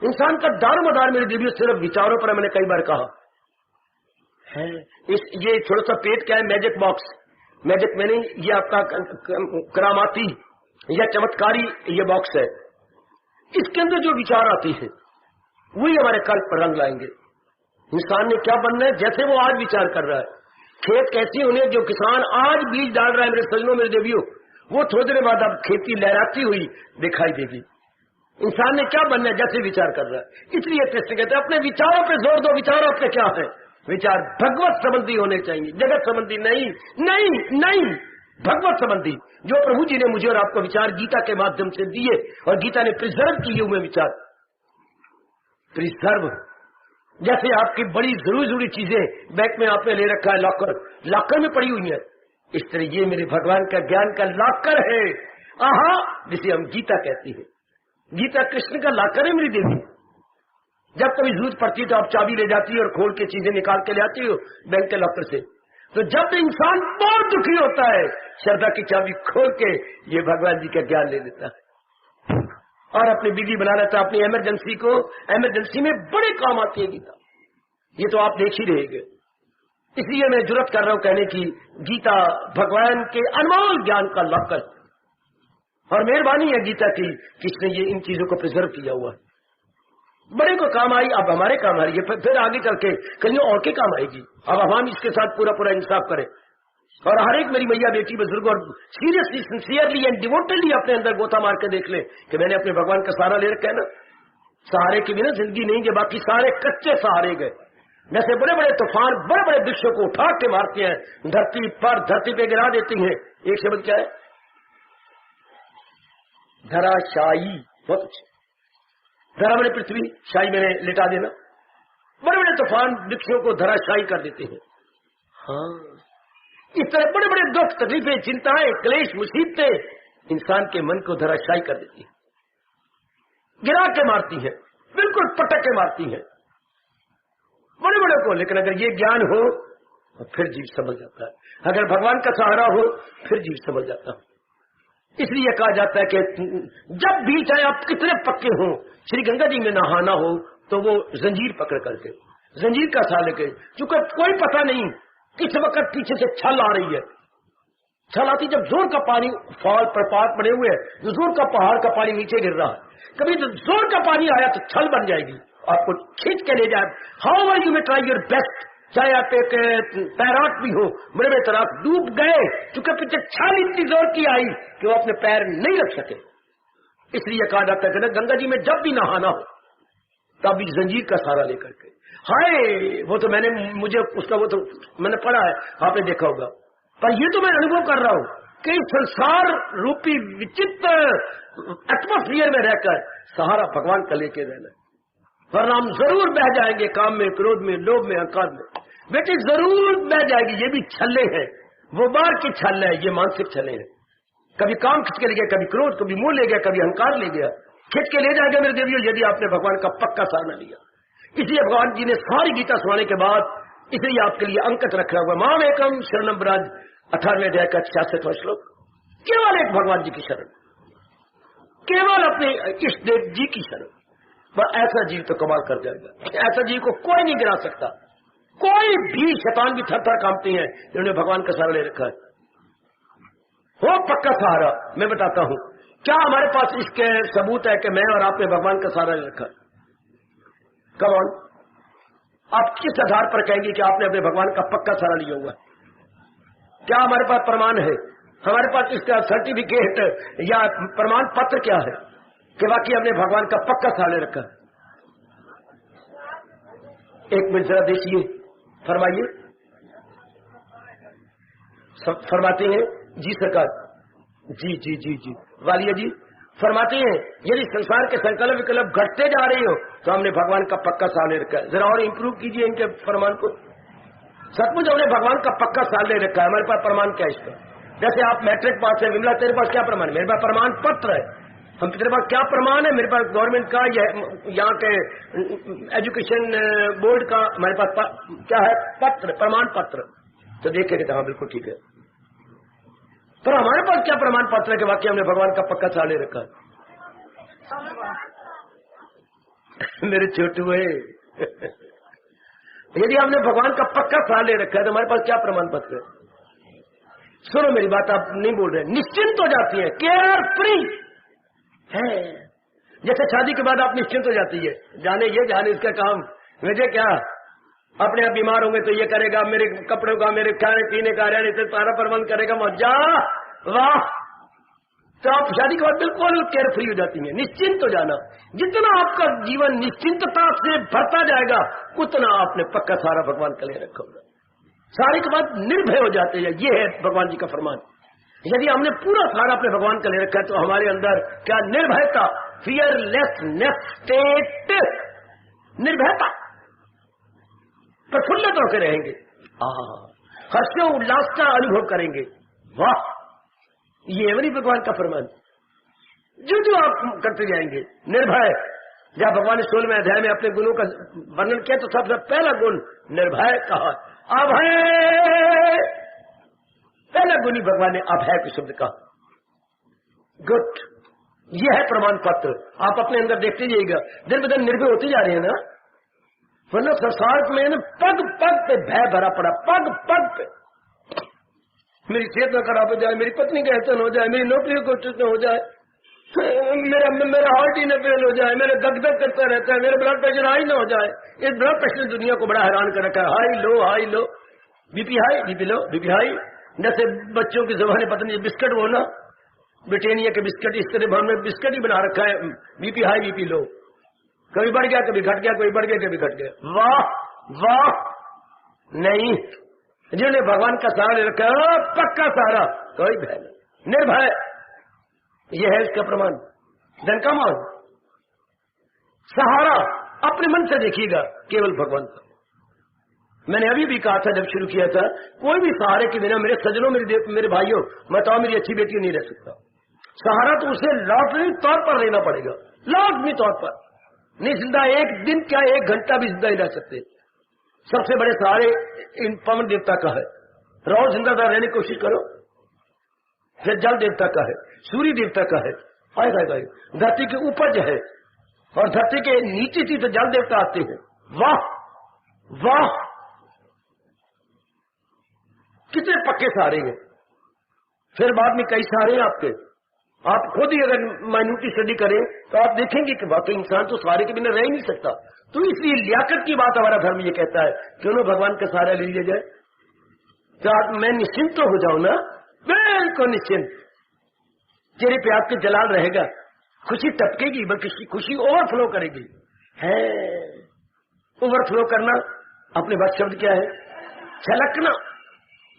इंसान का दारोमदार मेरे दिव्य सिर्फ विचारों पर, मैंने कई बार कहा है। ये छोटा सा पेट क्या है, मैजिक बॉक्स, मैजिक मैंने ये आपका करामाती या चमत्कारी ये बॉक्स है। इसके अंदर जो विचार आते हैं वही हमारे कल पर रंग लाएंगे। इंसान ने क्या बनना है, जैसे वो आज विचार कर रहा है। खेत कैसी होने, जो किसान आज बीज डाल रहा है मेरे सजनों मेरे देवियों, वो थोड़ी देर बाद अब खेती लहराती हुई दिखाई देगी। इंसान ने क्या बनना है, जैसे विचार कर रहा है। इसलिए कृष्ण कहते हैं अपने विचारों पे जोर दो। विचार आपके क्या है, विचार भगवत संबंधी होने चाहिए, जगत संबंधी नहीं। नहीं नहीं, भगवत संबंधी। जो प्रभु जी ने मुझे और आपको विचार गीता के माध्यम से दिए, और गीता ने प्रिजर्व किए हुए विचार, प्रिजर्व, जैसे आपकी बड़ी जरूरी चीजें बैंक में आपने ले रखा है, लॉकर में पड़ी हुई है, इस तरह ये मेरे भगवान का ज्ञान का लॉकर है, आहा, जिसे हम गीता कहते हैं। गीता कृष्ण का लॉकर है मेरी देवी। जब कभी जरूरत पड़ती है तो आप चाबी ले जाती है और खोल के चीजें निकाल के ले आती हो बैंक के लॉकर से। तो जब इंसान बहुत दुखी होता है, श्रद्धा की चाबी खोल के ये भगवान जी का ज्ञान ले लेता है और अपनी विधि बना लेता है। अपनी इमरजेंसी को, इमरजेंसी में बड़े काम आती है गीता। ये तो आप देख ही रहेंगे। इसलिए मैं जुर्रत कर रहा हूं कहने की, गीता भगवान के अनमोल ज्ञान का लॉकर, और मेहरबानी है गीता की किसने ये इन चीजों को प्रिजर्व किया हुआ है। बड़े को काम आई, अब हमारे काम आ रही है, फिर आगे चल के कहीं और के काम आएगी। अब हम इसके साथ पूरा इंसाफ करें और हर एक मेरी मैया बेटी बुजुर्ग और सीरियसली सिंसियरली एंड डिवोटेडली अपने अंदर गोता मार के देख ले कि मैंने अपने भगवान का सहारा ले रखा है ना। सहारे की बिना जिंदगी नहीं है, बाकी सारे कच्चे सहारे गए। जैसे बड़े बड़े तूफान बड़े बड़े वृक्षों को उठा के मारते हैं, धरती पे गिरा देती हैं। एक शब्द क्या है, धराशायी। बहुत अच्छे, धरा मैंने पृथ्वी, शाही मैंने लिटा देना। बड़े बड़े तूफान वृक्षों को धराशायी कर देते हैं। हाँ, इस तरह बड़े बड़े दुख, तकलीफें, चिंताएं, क्लेश, मुसीबतें इंसान के मन को धराशायी कर देती है, गिरा के मारती है, बिल्कुल पटक के मारती है बड़े बड़े को। लेकिन अगर ये ज्ञान हो तो फिर जीव समझ जाता है। अगर भगवान का सहारा हो फिर जीव समझ जाता है। इसलिए कहा जाता है कि जब भी चाहे आप कितने पक्के हों, श्री गंगा जी में नहाना हो तो वो जंजीर पकड़ करके, जंजीर का सहारा लेके, क्योंकि कोई पता नहीं किस वक्त पीछे से छल आ रही है। छल आती जब जोर का पानी, फॉल प्रपात बने हुए हैं, जो जोर का पहाड़ का पानी नीचे गिर रहा है, कभी तो जोर का पानी आया तो छल बन जाएगी, आपको खींच के ले जाए। हाउ आर यू में ट्राई योर बेस्ट, चाहे आप एक तैराक भी हो, बड़े बड़े तैराक डूब गए क्योंकि पीछे छाल इतनी जोर की आई कि वो अपने पैर नहीं रख सके। इसलिए कहा जाता है कि गंगा जी में जब भी नहाना हो तब भी जंजीर का सहारा लेकर के। हाय, वो तो मुझे उसका वो तो मैंने पढ़ा है, आपने देखा होगा, पर ये तो मैं अनुभव कर रहा हूं कि संसार रूपी विचित्र एटमोस्फियर में रहकर सहारा भगवान का लेके रहना, वरना हम जरूर बह जाएंगे काम में, क्रोध में, लोभ में, अहंकार में। बेटे जरूर बह जाएगी। ये भी छल्ले हैं, वो बार की छल्ले है, ये मानसिक छल्ले हैं। कभी काम खींच के ले गया, कभी क्रोध, कभी मुंह ले गया, कभी अहंकार ले गया, खींच के ले जाएगा मेरे देवियों, यदि आपने भगवान का पक्का सहारा लिया। इसलिए भगवान जी ने सारी गीता सुनाने के बाद इसलिए आपके लिए अंकित रखा हुआ, माम एकम शरणम ब्रज, 18वें अध्याय का 66वां श्लोक। केवल एक भगवान जी की शरण, केवल अपने इष्ट देव जी की शरण। पर ऐसा जीव तो कमाल कर जाएगा। ऐसा जीव को कोई नहीं गिरा सकता, कोई भी शैतान भी थर थर कांपती है, जिन्होंने भगवान का सहारा ले रखा है। वो पक्का सहारा मैं बताता हूं, क्या हमारे पास इसके सबूत है कि मैं और आपने भगवान का सहारा ले रखा है? कौन? आप किस आधार पर कहेंगे कि आपने अपने भगवान का पक्का सहारा लिया हुआ? क्या हमारे पास प्रमाण है? हमारे पास इसका सर्टिफिकेट या प्रमाण पत्र क्या है कि वाकई हमने भगवान का पक्का सहारा ले रखा है? एक मिनट जरा देखिए, फरमाइए। फरमाते हैं जी सरकार, जी जी जी जी वालिया जी फरमाते हैं, यदि संसार के संकल्प विकल्प घटते जा रही हो तो हमने भगवान का पक्का सहारा ले रखा है। जरा और इंप्रूव कीजिए इनके प्रमाण को। सचमुच हमने भगवान का पक्का सहारा ले रखा है। हमारे पास प्रमाण क्या है इसका? जैसे आप मैट्रिक पास है, विमला तेरे पास क्या प्रमाण? मेरे पास प्रमाण पत्र है हम तेरे पास क्या प्रमाण है? मेरे पास गवर्नमेंट का यहाँ के एजुकेशन बोर्ड का हमारे पास क्या है? पत्र, प्रमाण पत्र। तो देखेंगे तो हाँ बिल्कुल ठीक है, पर हमारे पास क्या प्रमाण पत्र है कि वाकई हमने भगवान का पक्का साल ले रखा है? मेरे छोटू है यदि हमने भगवान का पक्का साल ले रखा है तो हमारे पास क्या प्रमाण पत्र है? सुनो मेरी बात, आप नहीं बोल रहे। निश्चिंत हो जाती है, केयर फ्री है। जैसे शादी के बाद आप निश्चिंत हो जाती है, जाने ये जाने इसका काम, मुझे क्या, अपने आप बीमार होंगे तो ये करेगा, मेरे कपड़ों का, मेरे खाने पीने का, रहने से सारा प्रबंध करेगा, मजा वाह। तो आप शादी के बाद बिल्कुल केयर फ्री हो जाती है, निश्चिंत हो जाना। जितना आपका जीवन निश्चिंतता से भरता जाएगा उतना आपने पक्का सारा भगवान का ले रखा होगा। सारे के बाद निर्भय हो जाते हैं, ये है भगवान जी का फरमान। यदि हमने पूरा सारा अपने भगवान का ले रखा है तो हमारे अंदर क्या निर्भयता, फियरलेसनेस स्टेट, निर्भयता, प्रफुल्लित होकर रहेंगे, हर्षो उल्लास का अनुभव करेंगे। वाह, ये नहीं भगवान का फरमान। जो जो आप करते जाएंगे निर्भय। जब भगवान ने 16वें अध्याय में अपने गुणों का वर्णन किया तो सबसे पहला गुण निर्भय कहा, अभय। पहला गुण ही भगवान ने अभय के शब्द कहा। गुड, यह है प्रमाण पत्र। आप अपने अंदर देखते जाइएगा, दिन ब दिन निर्भय होते जा रहे हैं ना, वरना संसार में ना पग पग पे भय भरा पड़ा, पग पग पे। मेरी सेहत न खराब हो जाए, मेरी पत्नी का ऐसा हो जाए, मेरी नौकरी को कुछ न हो जाए, मेरा हार्ट ही न फेल हो जाए, मेरा दगदग करता रहता है, मेरा ब्लड प्रेशर हाई न हो जाए। इस ब्लड प्रेशर ने दुनिया को बड़ा हैरान कर रखा है, high low, BP high, BP low, BP high. जैसे बच्चों की जबान पता नहीं बिस्किट वो ना, ब्रिटेनिया के बिस्किट, इस तरह भर में बिस्किट ही बना रखा है, बीपी हाई बीपी लो, कभी बढ़ गया कभी घट गया, कभी बढ़ गया कभी घट गया। वाह वाह, नहीं, जिन्होंने भगवान का सहारा ले रखा है, पक्का सहारा, कोई भय नहीं, निर्भय, यह है इसका प्रमाण। धन का मान सहारा अपने मन से देखिएगा, केवल भगवान का। मैंने अभी भी कहा था जब शुरू किया था, कोई भी सहारे के बिना, मेरे सज्जनों, मेरे भाइयों, बताओ मेरी अच्छी बेटी नहीं रह सकता। सहारा तो उसे लाजमी तौर पर लेना पड़ेगा, लाजमी तौर पर। नहीं जिंदा एक दिन क्या, एक घंटा भी जिंदा ही रह सकते। सबसे बड़े सहारे इन पवन देवता का है, रहो जिंदादार रहने की कोशिश करो। फिर जल देवता का है, सूर्य देवता का है, धरती की उपज है, और धरती के नीचे थी तो जल देवता आते हैं। वाह वाह, कितने पक्के सहारे हैं। फिर बाद में कई सहारे हैं आपके। आप खुद ही अगर माइन्यूटली स्टडी करें तो आप देखेंगे कि वाकई इंसान तो सहारे के बिना रह ही नहीं सकता। तो इसलिए लियाकत की बात हमारा धर्म ये कहता है, क्यों ना भगवान का सहारा ले लिया जाए। तो आप, मैं निश्चिंत तो हो जाऊं ना, बिल्कुल निश्चिंत। चेहरे पे आपके जलाल रहेगा, खुशी टपकेगी, बल्कि खुशी ओवरफ्लो करेगी। है ओवरफ्लो करना, अपने बात शब्द क्या है, छलकना,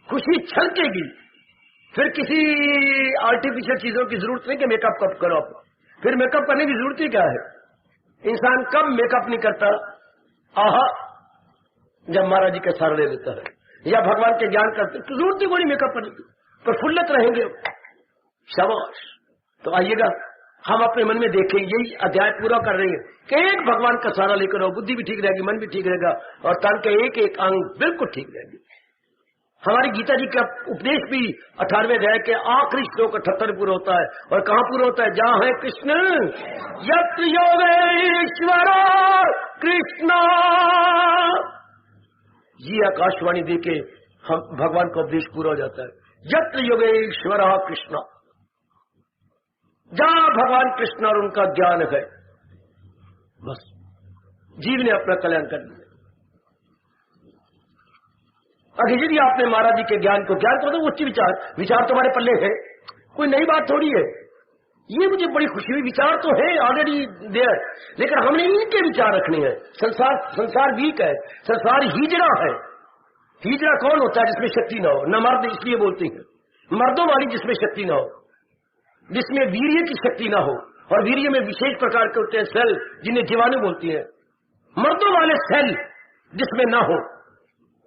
खुशी छलकेगी। फिर किसी आर्टिफिशियल चीजों की जरूरत नहीं कि मेकअप कब करो। फिर मेकअप करने की जरूरत ही क्या है? इंसान कब मेकअप नहीं करता? आहा, जब महाराज जी का सहारा ले लेता है या भगवान के ज्ञान करते, तो जरूरत ही कोई मेकअप करने की, प्रफुल्लित रहेंगे। शाबाश। तो आइएगा, हम अपने मन में देखें, यही अध्याय पूरा कर रहे हैं कि एक भगवान का सहारा लेकर आओ, बुद्धि भी ठीक रहेगी, मन भी ठीक रहेगा, और तन के एक एक अंग बिल्कुल ठीक रहेगी। हमारी गीता जी का उपदेश भी 18वें अध्याय के आखिरी श्लोक 78 पूरा होता है, और कहां पूरा होता है? जहां है कृष्ण, यत्र योगेश्वर कृष्ण। ये आकाशवाणी देके हम भगवान का उपदेश पूरा हो जाता है। यत्र योगेश्वर कृष्ण, जहां भगवान कृष्ण और उनका ज्ञान है, बस जीव ने अपना कल्याण कर लिया। अगर यदि आपने महाराज जी के ज्ञान को तो उच्च विचार तुम्हारे पल्ले है, कोई नई बात थोड़ी है। ये मुझे बड़ी खुशी हुई, विचार तो है ऑलरेडी देयर, लेकिन हमने इनके विचार रखने हैं। संसार वीक है, संसार हिजड़ा है। हिजड़ा कौन होता है? जिसमें शक्ति ना हो, न मर्द, इसलिए बोलते हैं मर्दों वाली जिसमें शक्ति ना हो, जिसमें वीर्य की शक्ति ना हो, और वीर्य में विशेष प्रकार के होते हैं सेल, जिन्हें जीवाणु बोलती है। मर्दों वाले सेल जिसमें ना हो,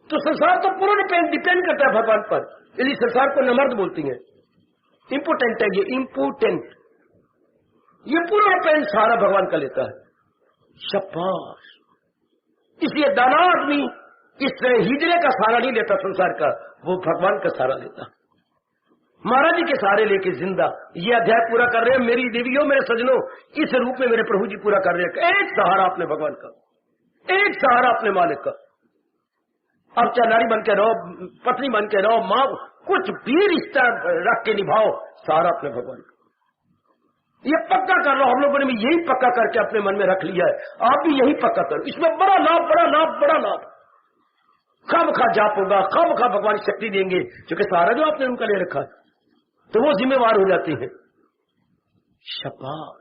तो संसार तो पूरा डिपेंड करता है भगवान पर, इसलिए संसार को नमर्द बोलती है। इम्पोर्टेंट है ये, इम्पोर्टेंट। ये पूरा पेन सहारा भगवान का लेता है। शाबाश। इसलिए दाना आदमी इस हिजरे का सहारा नहीं लेता संसार का, वो भगवान का सहारा लेता। महाराज जी के सहारे लेके जिंदा ये अध्याय पूरा कर रहे हैं। मेरी देवियों, मेरे सजनों, इस रूप में मेरे प्रभु जी पूरा कर रहे हैं। एक सहारा अपने भगवान का, एक सहारा अपने मालिक का। अब चाहे नारी बन के रहो, पत्नी बन के रहो, मां, कुछ भी रिश्ता रख के निभाओ, सहारा अपने भगवान का। ये पक्का कर लो। हम लोगों ने भी यही पक्का करके अपने मन में रख लिया है। आप भी यही पक्का करो। इसमें बड़ा लाभ, बड़ा लाभ, बड़ा लाभ। खब खा जाप होगा, खब खा भगवान शक्ति देंगे, क्योंकि सहारा जो आपने उनका ले रखा है, तो वो जिम्मेवार हो जाती है। शाबाश।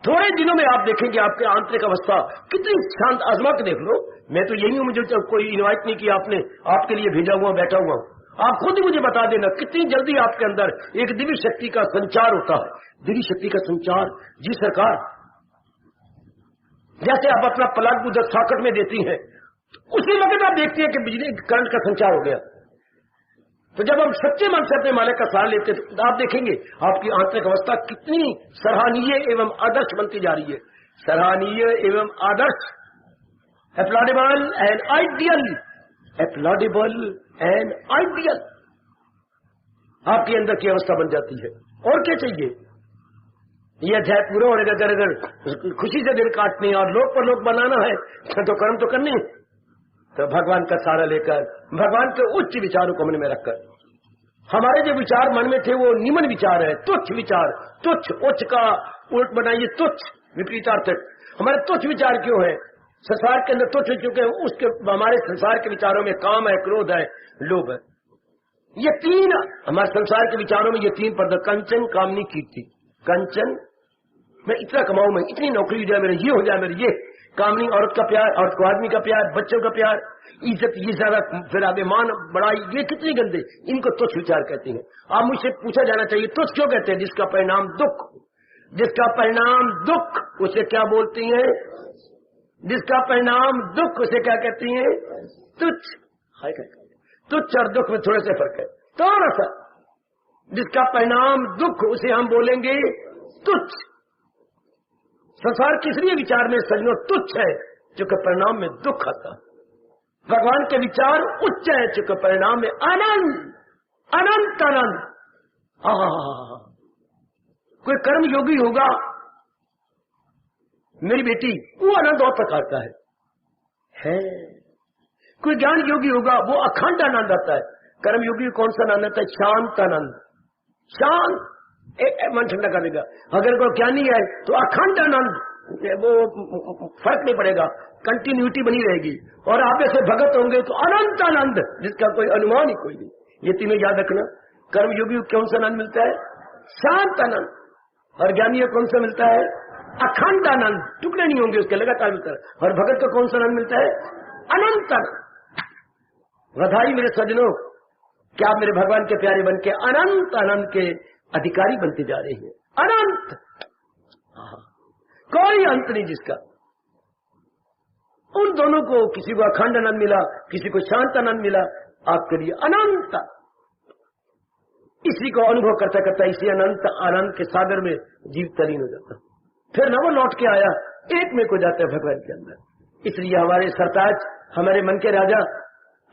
थोड़े दिनों में आप देखेंगे आपके आंतरिक अवस्था कितनी शांत। आजमा के देख लो। मैं तो यही हूं, मुझे कोई इनवाइट नहीं किया आपने, आपके लिए भेजा हुआ, बैठा हुआ। आप खुद ही मुझे बता देना कितनी जल्दी आपके अंदर एक दिव्य शक्ति का संचार होता है। दिव्य शक्ति का संचार, जी सरकार। जैसे आप अपना प्लग उधर सॉकेट में देती हैं, उसी वक्त आप देखती हैं कि बिजली करंट का संचार हो गया। तो जब हम सच्चे मन से अपने मालिक का सहारा लेते हैं, तो आप देखेंगे आपकी आंतरिक अवस्था कितनी सराहनीय एवं आदर्श बनती जा रही है। सराहनीय एवं आदर्श, एप्लॉडेबल एंड आइडियल, एप्लॉडेबल एंड आइडियल आपके अंदर की अवस्था बन जाती है। और क्या चाहिए? ये अध्याय पूरा होने का, अगर खुशी से दिन काटनी और लोक पर लोक बनाना है तो कर्म तो करनी है। तो भगवान का सहारा लेकर, भगवान के उच्च विचारों को मन में रखकर, हमारे जो विचार मन में थे वो निम्न विचार है, तुच्छ विचार। तुच्छ, उच्च का उल्ट बनाइए तुच्छ, विपरीतार्थक। हमारे तुच्छ विचार क्यों है? संसार के अंदर तुच्छ चुके हैं, उसके हमारे संसार के विचारों में काम है, क्रोध है, लोभ है। ये तीन हमारे संसार के विचारों में, ये तीन पद, कंचन, कामनी, कीर्ति। कंचन, मैं इतना कमाऊं, मैं इतनी नौकरी हो जाए मेरे, ये हो जाए मेरे, ये कामनी, औरत का प्यार, औरत को आदमी का प्यार, बच्चों का प्यार, इज्जत, ये ज्यादा, फिर अभिमान, बड़ाई, ये कितनी गंदे, इनको तुच्छ विचार कहते हैं। आप मुझसे पूछा जाना चाहिए तुच्छ क्यों कहते हैं? जिसका परिणाम दुख, जिसका परिणाम दुख, उसे क्या बोलती हैं? जिसका परिणाम दुख, उसे क्या कहती हैं? तुच्छ। तुच्छ और दुख में थोड़े से फर्क है, थोड़ा सा। जिसका परिणाम दुख, उसे हम बोलेंगे तुच्छ। संसार किस लिए विचार में सजनों तुच्छ है? क्योंकि परिणाम में दुख आता। भगवान के विचार उच्च है, क्योंकि परिणाम में आनंद, अनंत आनंद। कोई कर्म योगी होगा, मेरी बेटी, वो आनंद और प्रकार का है। कोई ज्ञान योगी होगा, वो अखंड आनंद आता है। कर्म योगी कौन सा आनंद आता है? शांत आनंद। शांत, मन ठंडा कर देगा। अगर कोई ज्ञानी है तो अखंड आनंद, वो फर्क नहीं पड़ेगा, कंटिन्यूटी बनी रहेगी। और आप ऐसे भगत होंगे तो अनंत आनंद, जिसका कोई अनुमान ही कोई नहीं। ये तीनों याद रखना। कर्म योगी को कौन सा आनंद मिलता है? शांत आनंद। और ज्ञानी को कौन सा मिलता है? अखंड आनंद, टुकड़े नहीं होंगे उसके, लगातार मिलता है। और भगत को कौन सा आनंद मिलता है? अनंत आनंद। बधाई मेरे सज्जनों, क्या आप मेरे भगवान के प्यारे बन के अनंत आनंद के अधिकारी बनते जा रहे हैं। अनंत, कोई अंत नहीं जिसका। उन दोनों को, किसी को अखंड आनंद मिला, किसी को शांत आनंद मिला, आपके लिए अनंत। इसी को अनुभव करता करता इसी अनंत आनंद के सागर में जीव तलीन हो जाता। फिर न वो लौट के आया, एक में को जाता है भगवान के अंदर। इसलिए हमारे सरताज, हमारे मन के राजा,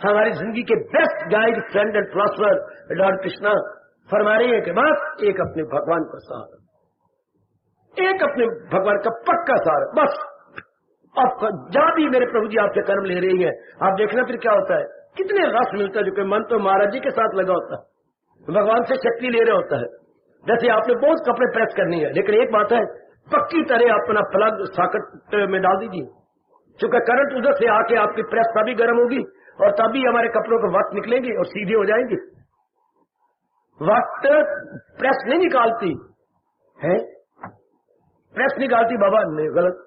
हमारी जिंदगी के best guide, friend and prosper Lord Krishna फरमा रही है कि बस एक अपने भगवान का सहारा, एक अपने भगवान का पक्का सहारा, बस। अब जहां भी मेरे प्रभु जी आपसे कर्म ले रही है, आप देखना फिर क्या होता है, कितने रस मिलता है। जो कि मन तो महाराज जी के साथ लगा होता है, भगवान से शक्ति ले रहा होता है। जैसे आपने बहुत कपड़े प्रेस करनी है, लेकिन एक बात है, पक्की तरह अपना प्लग सॉकेट में डाल दीजिए, क्योंकि करंट उधर से आके आपकी प्रेस तभी गर्म होगी और तभी हमारे कपड़ों के वक्त निकलेंगे और सीधे हो जाएंगे। वक्त प्रेस नहीं निकालती है, प्रेस निकालती बाबा, नहीं, गलत।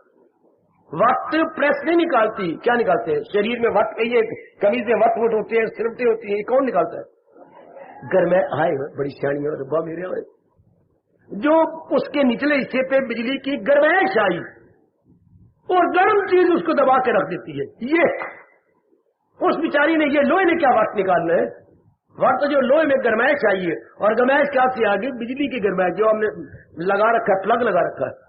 वक्त प्रेस नहीं निकालती, क्या निकालते हैं? शरीर में वक्त, कहिए कमीज में वक्त होते हैं, सिरपटे होती है, कौन निकालता है? घर में आए बड़ी सियाणी है रब्बा मेरे, जो उसके निचले हिस्से पे बिजली की गर्मैश आई और गर्म चीज उसको दबा के रख देती है। ये उस बिचारी ने, ये लोहे ने क्या वक्त निकालना है? वर्त जो लोहे में गरमाइश चाहिए, और गरमाइश क्या से आगे बिजली की गरमाइश जो हमने लगा रखा है, प्लग लगा रखा है।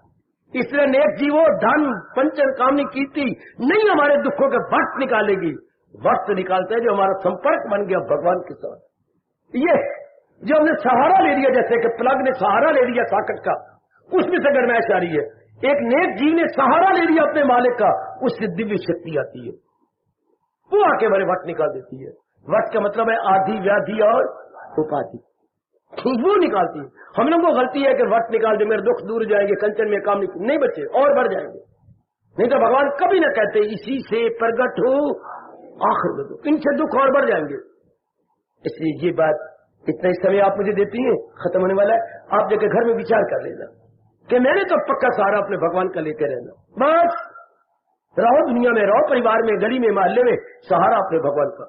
इसलिए नेक जीवो धन पंचन कामनी कीर्ति नहीं हमारे दुखों के वर्त निकालेगी। वर्त निकालते हैं जो हमारा संपर्क बन गया भगवान के साथ। ये जो हमने सहारा ले लिया, जैसे कि प्लग ने सहारा ले लिया सॉकेट का, उसमें से गरमाइश आ रही है। एक नेक जीव ने सहारा ले लिया अपने मालिक का, उससे दिव्य शक्ति आती है, वो आके हमारे वट निकाल देती है। वट का मतलब है आदि व्याधि और उपाधि, वो निकालती है। हम लोगों को गलती है कि वट निकाल दे मेरे दुख दूर जाएंगे, कंचन में काम नहीं बचे और बढ़ जाएंगे। नहीं तो भगवान कभी ना कहते इसी से प्रगट हो आखिर में दुख, इनसे दुख और बढ़ जाएंगे। इसलिए ये बात इतना ही समय आप मुझे देती हैं, खत्म होने वाला है। आप जाकर घर में विचार कर लेना कि मैंने तो पक्का सहारा अपने भगवान का लेकर रहना। बस रहो दुनिया में, रहो परिवार में, गली में, मोहल्ले में, सहारा अपने भगवान का।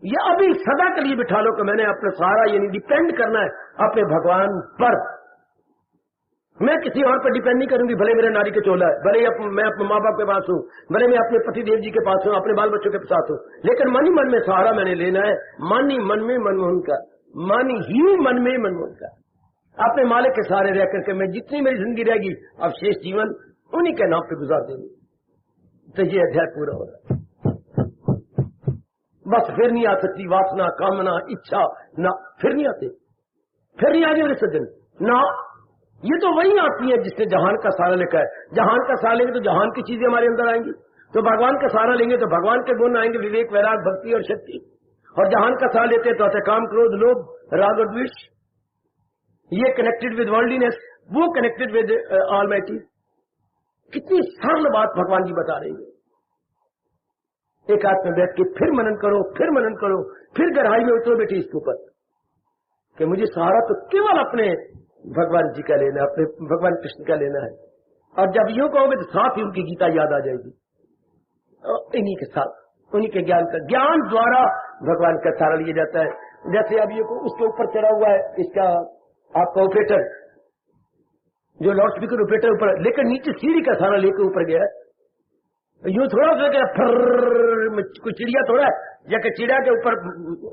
ये अभी सदा के लिए बिठा लो कि मैंने अपना सहारा यानी डिपेंड करना है अपने भगवान पर। मैं किसी और पर डिपेंड नहीं करूंगी, भले मेरे नारी के चोला है, भले मैं अपने माँ बाप के पास हूँ, भले मैं अपने पति देव जी के पास हूँ, अपने बाल बच्चों के साथ हूँ, लेकिन मन ही मन में सहारा मैंने लेना है। मन ही मन में मनमोहन का, मन ही मन में मनमोहन का, अपने मालिक के सहारे रह करके मैं जितनी मेरी जिंदगी रहेगी अब शेष जीवन उन्हीं के नाम पे गुजार देंगे। तो ये अध्याय पूरा हो रहा है। बस फिर नहीं आ सकती वासना, कामना, इच्छा ना, फिर नहीं आते, फिर नहीं आगे मेरे सज्जन ना। ये तो वही आती है जिसने जहान का सहारा लेकर है। जहान का सहारा लेंगे तो जहान की चीजें हमारे अंदर आएंगी, तो भगवान का सहारा लेंगे तो भगवान के गुण आएंगे, विवेक, वैराग, भक्ति और शक्ति। और जहान का सहारा लेते हैं तो काम, क्रोध, लोभ, राग और द्वेष, ये कनेक्टेड विद वर्ल्डलीनेस, वो कनेक्टेड विद ऑलमाइटी। कितनी सरल बात भगवान जी बता रही है। एक हाथ में बैठ के फिर मनन करो, फिर मनन करो, फिर गहराई में उतरो बेटी इसके ऊपर कि मुझे सहारा तो केवल अपने भगवान जी का लेना है, अपने भगवान कृष्ण का लेना है। और जब यूं कहोगे तो साथ ही उनकी गीता याद आ जाएगी। इन्हीं के साथ, उन्हीं के ज्ञान द्वारा भगवान का सहारा लिया जाता है। जैसे अब ये उसके ऊपर चढ़ा हुआ है इसका आपका ऑपरेटर, जो लाउड स्पीकर ऑपरेटर ऊपर, लेकिन नीचे सीढ़ी का सहारा लेकर ऊपर गया। यूं थोड़ा सा क्या कुछ चिड़िया थोड़ा जाकर चिड़िया के ऊपर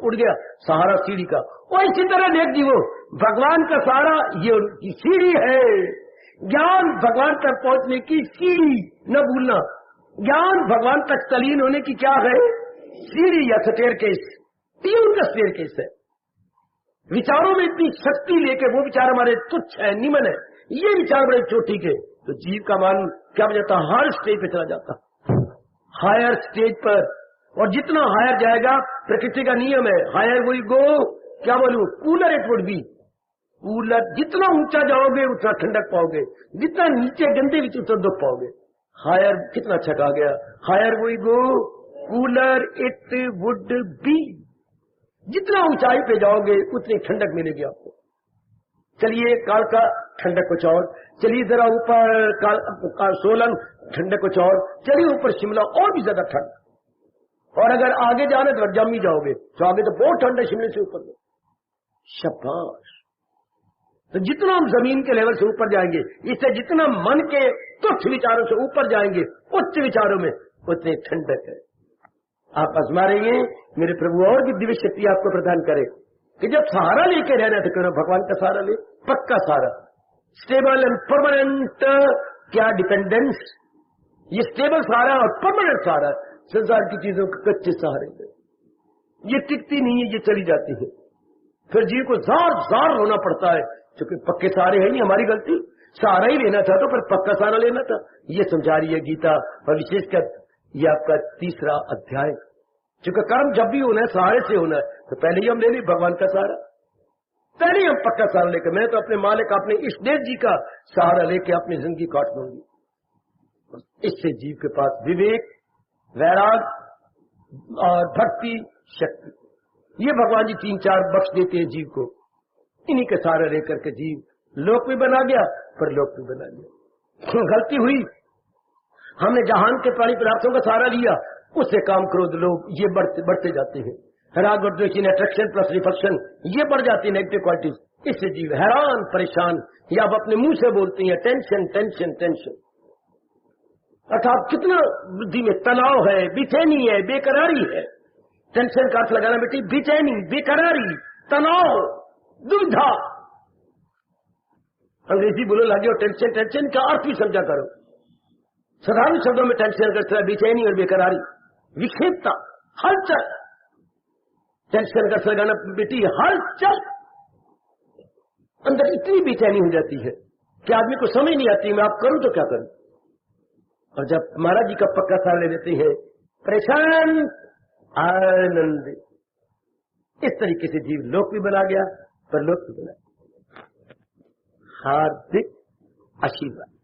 उड़ गया, सहारा सीढ़ी का। और इसी तरह नेक जीवो भगवान का सहारा ये उनकी सीढ़ी है। ज्ञान भगवान तक पहुंचने की सीढ़ी न भूलना। ज्ञान भगवान तक तलीन होने की क्या है, सीढ़ी या स्टेयरकेस। ये उनका स्टेयरकेस है। विचारों में इतनी शक्ति लेके वो विचार हमारे तुच्छ है, निमन है, ये विचार बड़े चोटी के, तो जीव का मान क्या हो जाता, हर स्टेज पे चला जाता, हायर स्टेज पर। और जितना हायर जाएगा, प्रकृति का नियम है, हायर विल गो, क्या बोलूं, cooler it would B. Cooler जितना ऊंचा जाओगे उतना ठंडक पाओगे, जितना नीचे गंदे विच उतना दुख पाओगे। हायर कितना अच्छा कहा गया, higher will go cooler it would be. जितना ऊंचाई पे जाओगे उतनी ठंडक मिलेगी आपको। चलिए काल का ठंडक कुछ और, चलिए जरा ऊपर सोलन ठंडक कुछ और, चलिए ऊपर शिमला और भी ज्यादा ठंड। और अगर आगे जाने तो जम ही जाओगे, तो आगे तो बहुत ठंड है शिमले से ऊपर। शाबाश। तो जितना हम जमीन के लेवल से ऊपर जाएंगे, इससे जितना मन के तुच्छ विचारों से ऊपर जाएंगे, उच्च विचारों में उतनी ठंडक है। आप आजमा रही हैं, मेरे प्रभु और भी दिव्य शक्ति आपको प्रदान करे कि जब सहारा लेके रहना है तो क्यों ना भगवान का सहारा ले, पक्का सहारा, स्टेबल एंड परमानेंट। क्या डिपेंडेंस, ये स्टेबल सहारा और परमानेंट सहारा। संसार की चीजों के कच्चे सहारे में ये टिकती नहीं है, ये चली जाती है। फिर जीव को जार जार रोना पड़ता है, क्योंकि पक्के सहारे हैं, नहीं हमारी गलती। सहारा ही लेना था तो फिर पक्का सहारा लेना था। ये समझा रही है गीता। और विशेषकर ये आपका तीसरा अध्याय, क्योंकि कर्म जब भी होना है सहारे से होना है, तो पहले ही हम ले लें भगवान का सहारा, पहले ही हम पक्का सहारा लेकर, मैं तो अपने मालिक अपने इष्टदेव जी का सहारा लेके अपनी जिंदगी काट लूंगी। इससे जीव के पास विवेक, वैराग और भक्ति, शक्ति, ये भगवान जी 3-4 बख्श देते हैं जीव को। इन्हीं के सहारा लेकर के जीव लोक भी बना गया, पर लोक भी बना गया। गलती हुई, हमने जहान के प्राणी पदार्थों का सहारा लिया, उससे काम, क्रोध, लोभ ये बढ़ते जाते हैं। राग और द्वेष, अट्रैक्शन प्लस रिपल्शन, ये बढ़ जाती है नेगेटिव क्वालिटीज। इससे जीव हैरान परेशान, या आप अपने मुंह से बोलती हैं टेंशन टेंशन टेंशन। अर्थात कितना बुद्धि में तनाव है, बेचैनी है, बेकरारी है। टेंशन का अर्थ लगाना बेटी बेचैनी, बेकरारी, तनाव, दुविधा। अंग्रेजी बोलो लगे और टेंशन, टेंशन का अर्थ भी समझा करो। साधारण शब्दों में टेंशन का बेचैनी और बेकरारी, विक्षेपता, हलचल। टेंशन का लगाना बेटी हलचल। अंदर इतनी बेचैनी हो जाती है कि आदमी को समझ नहीं आती मैं आप करूं तो क्या करूं। और जब महाराज जी का पक्का सार ले लेते हैं, परेशान आनंद, इस तरीके से जीव लोक भी बना गया, परलोक भी बना गया। हार्दिक आशीर्वाद।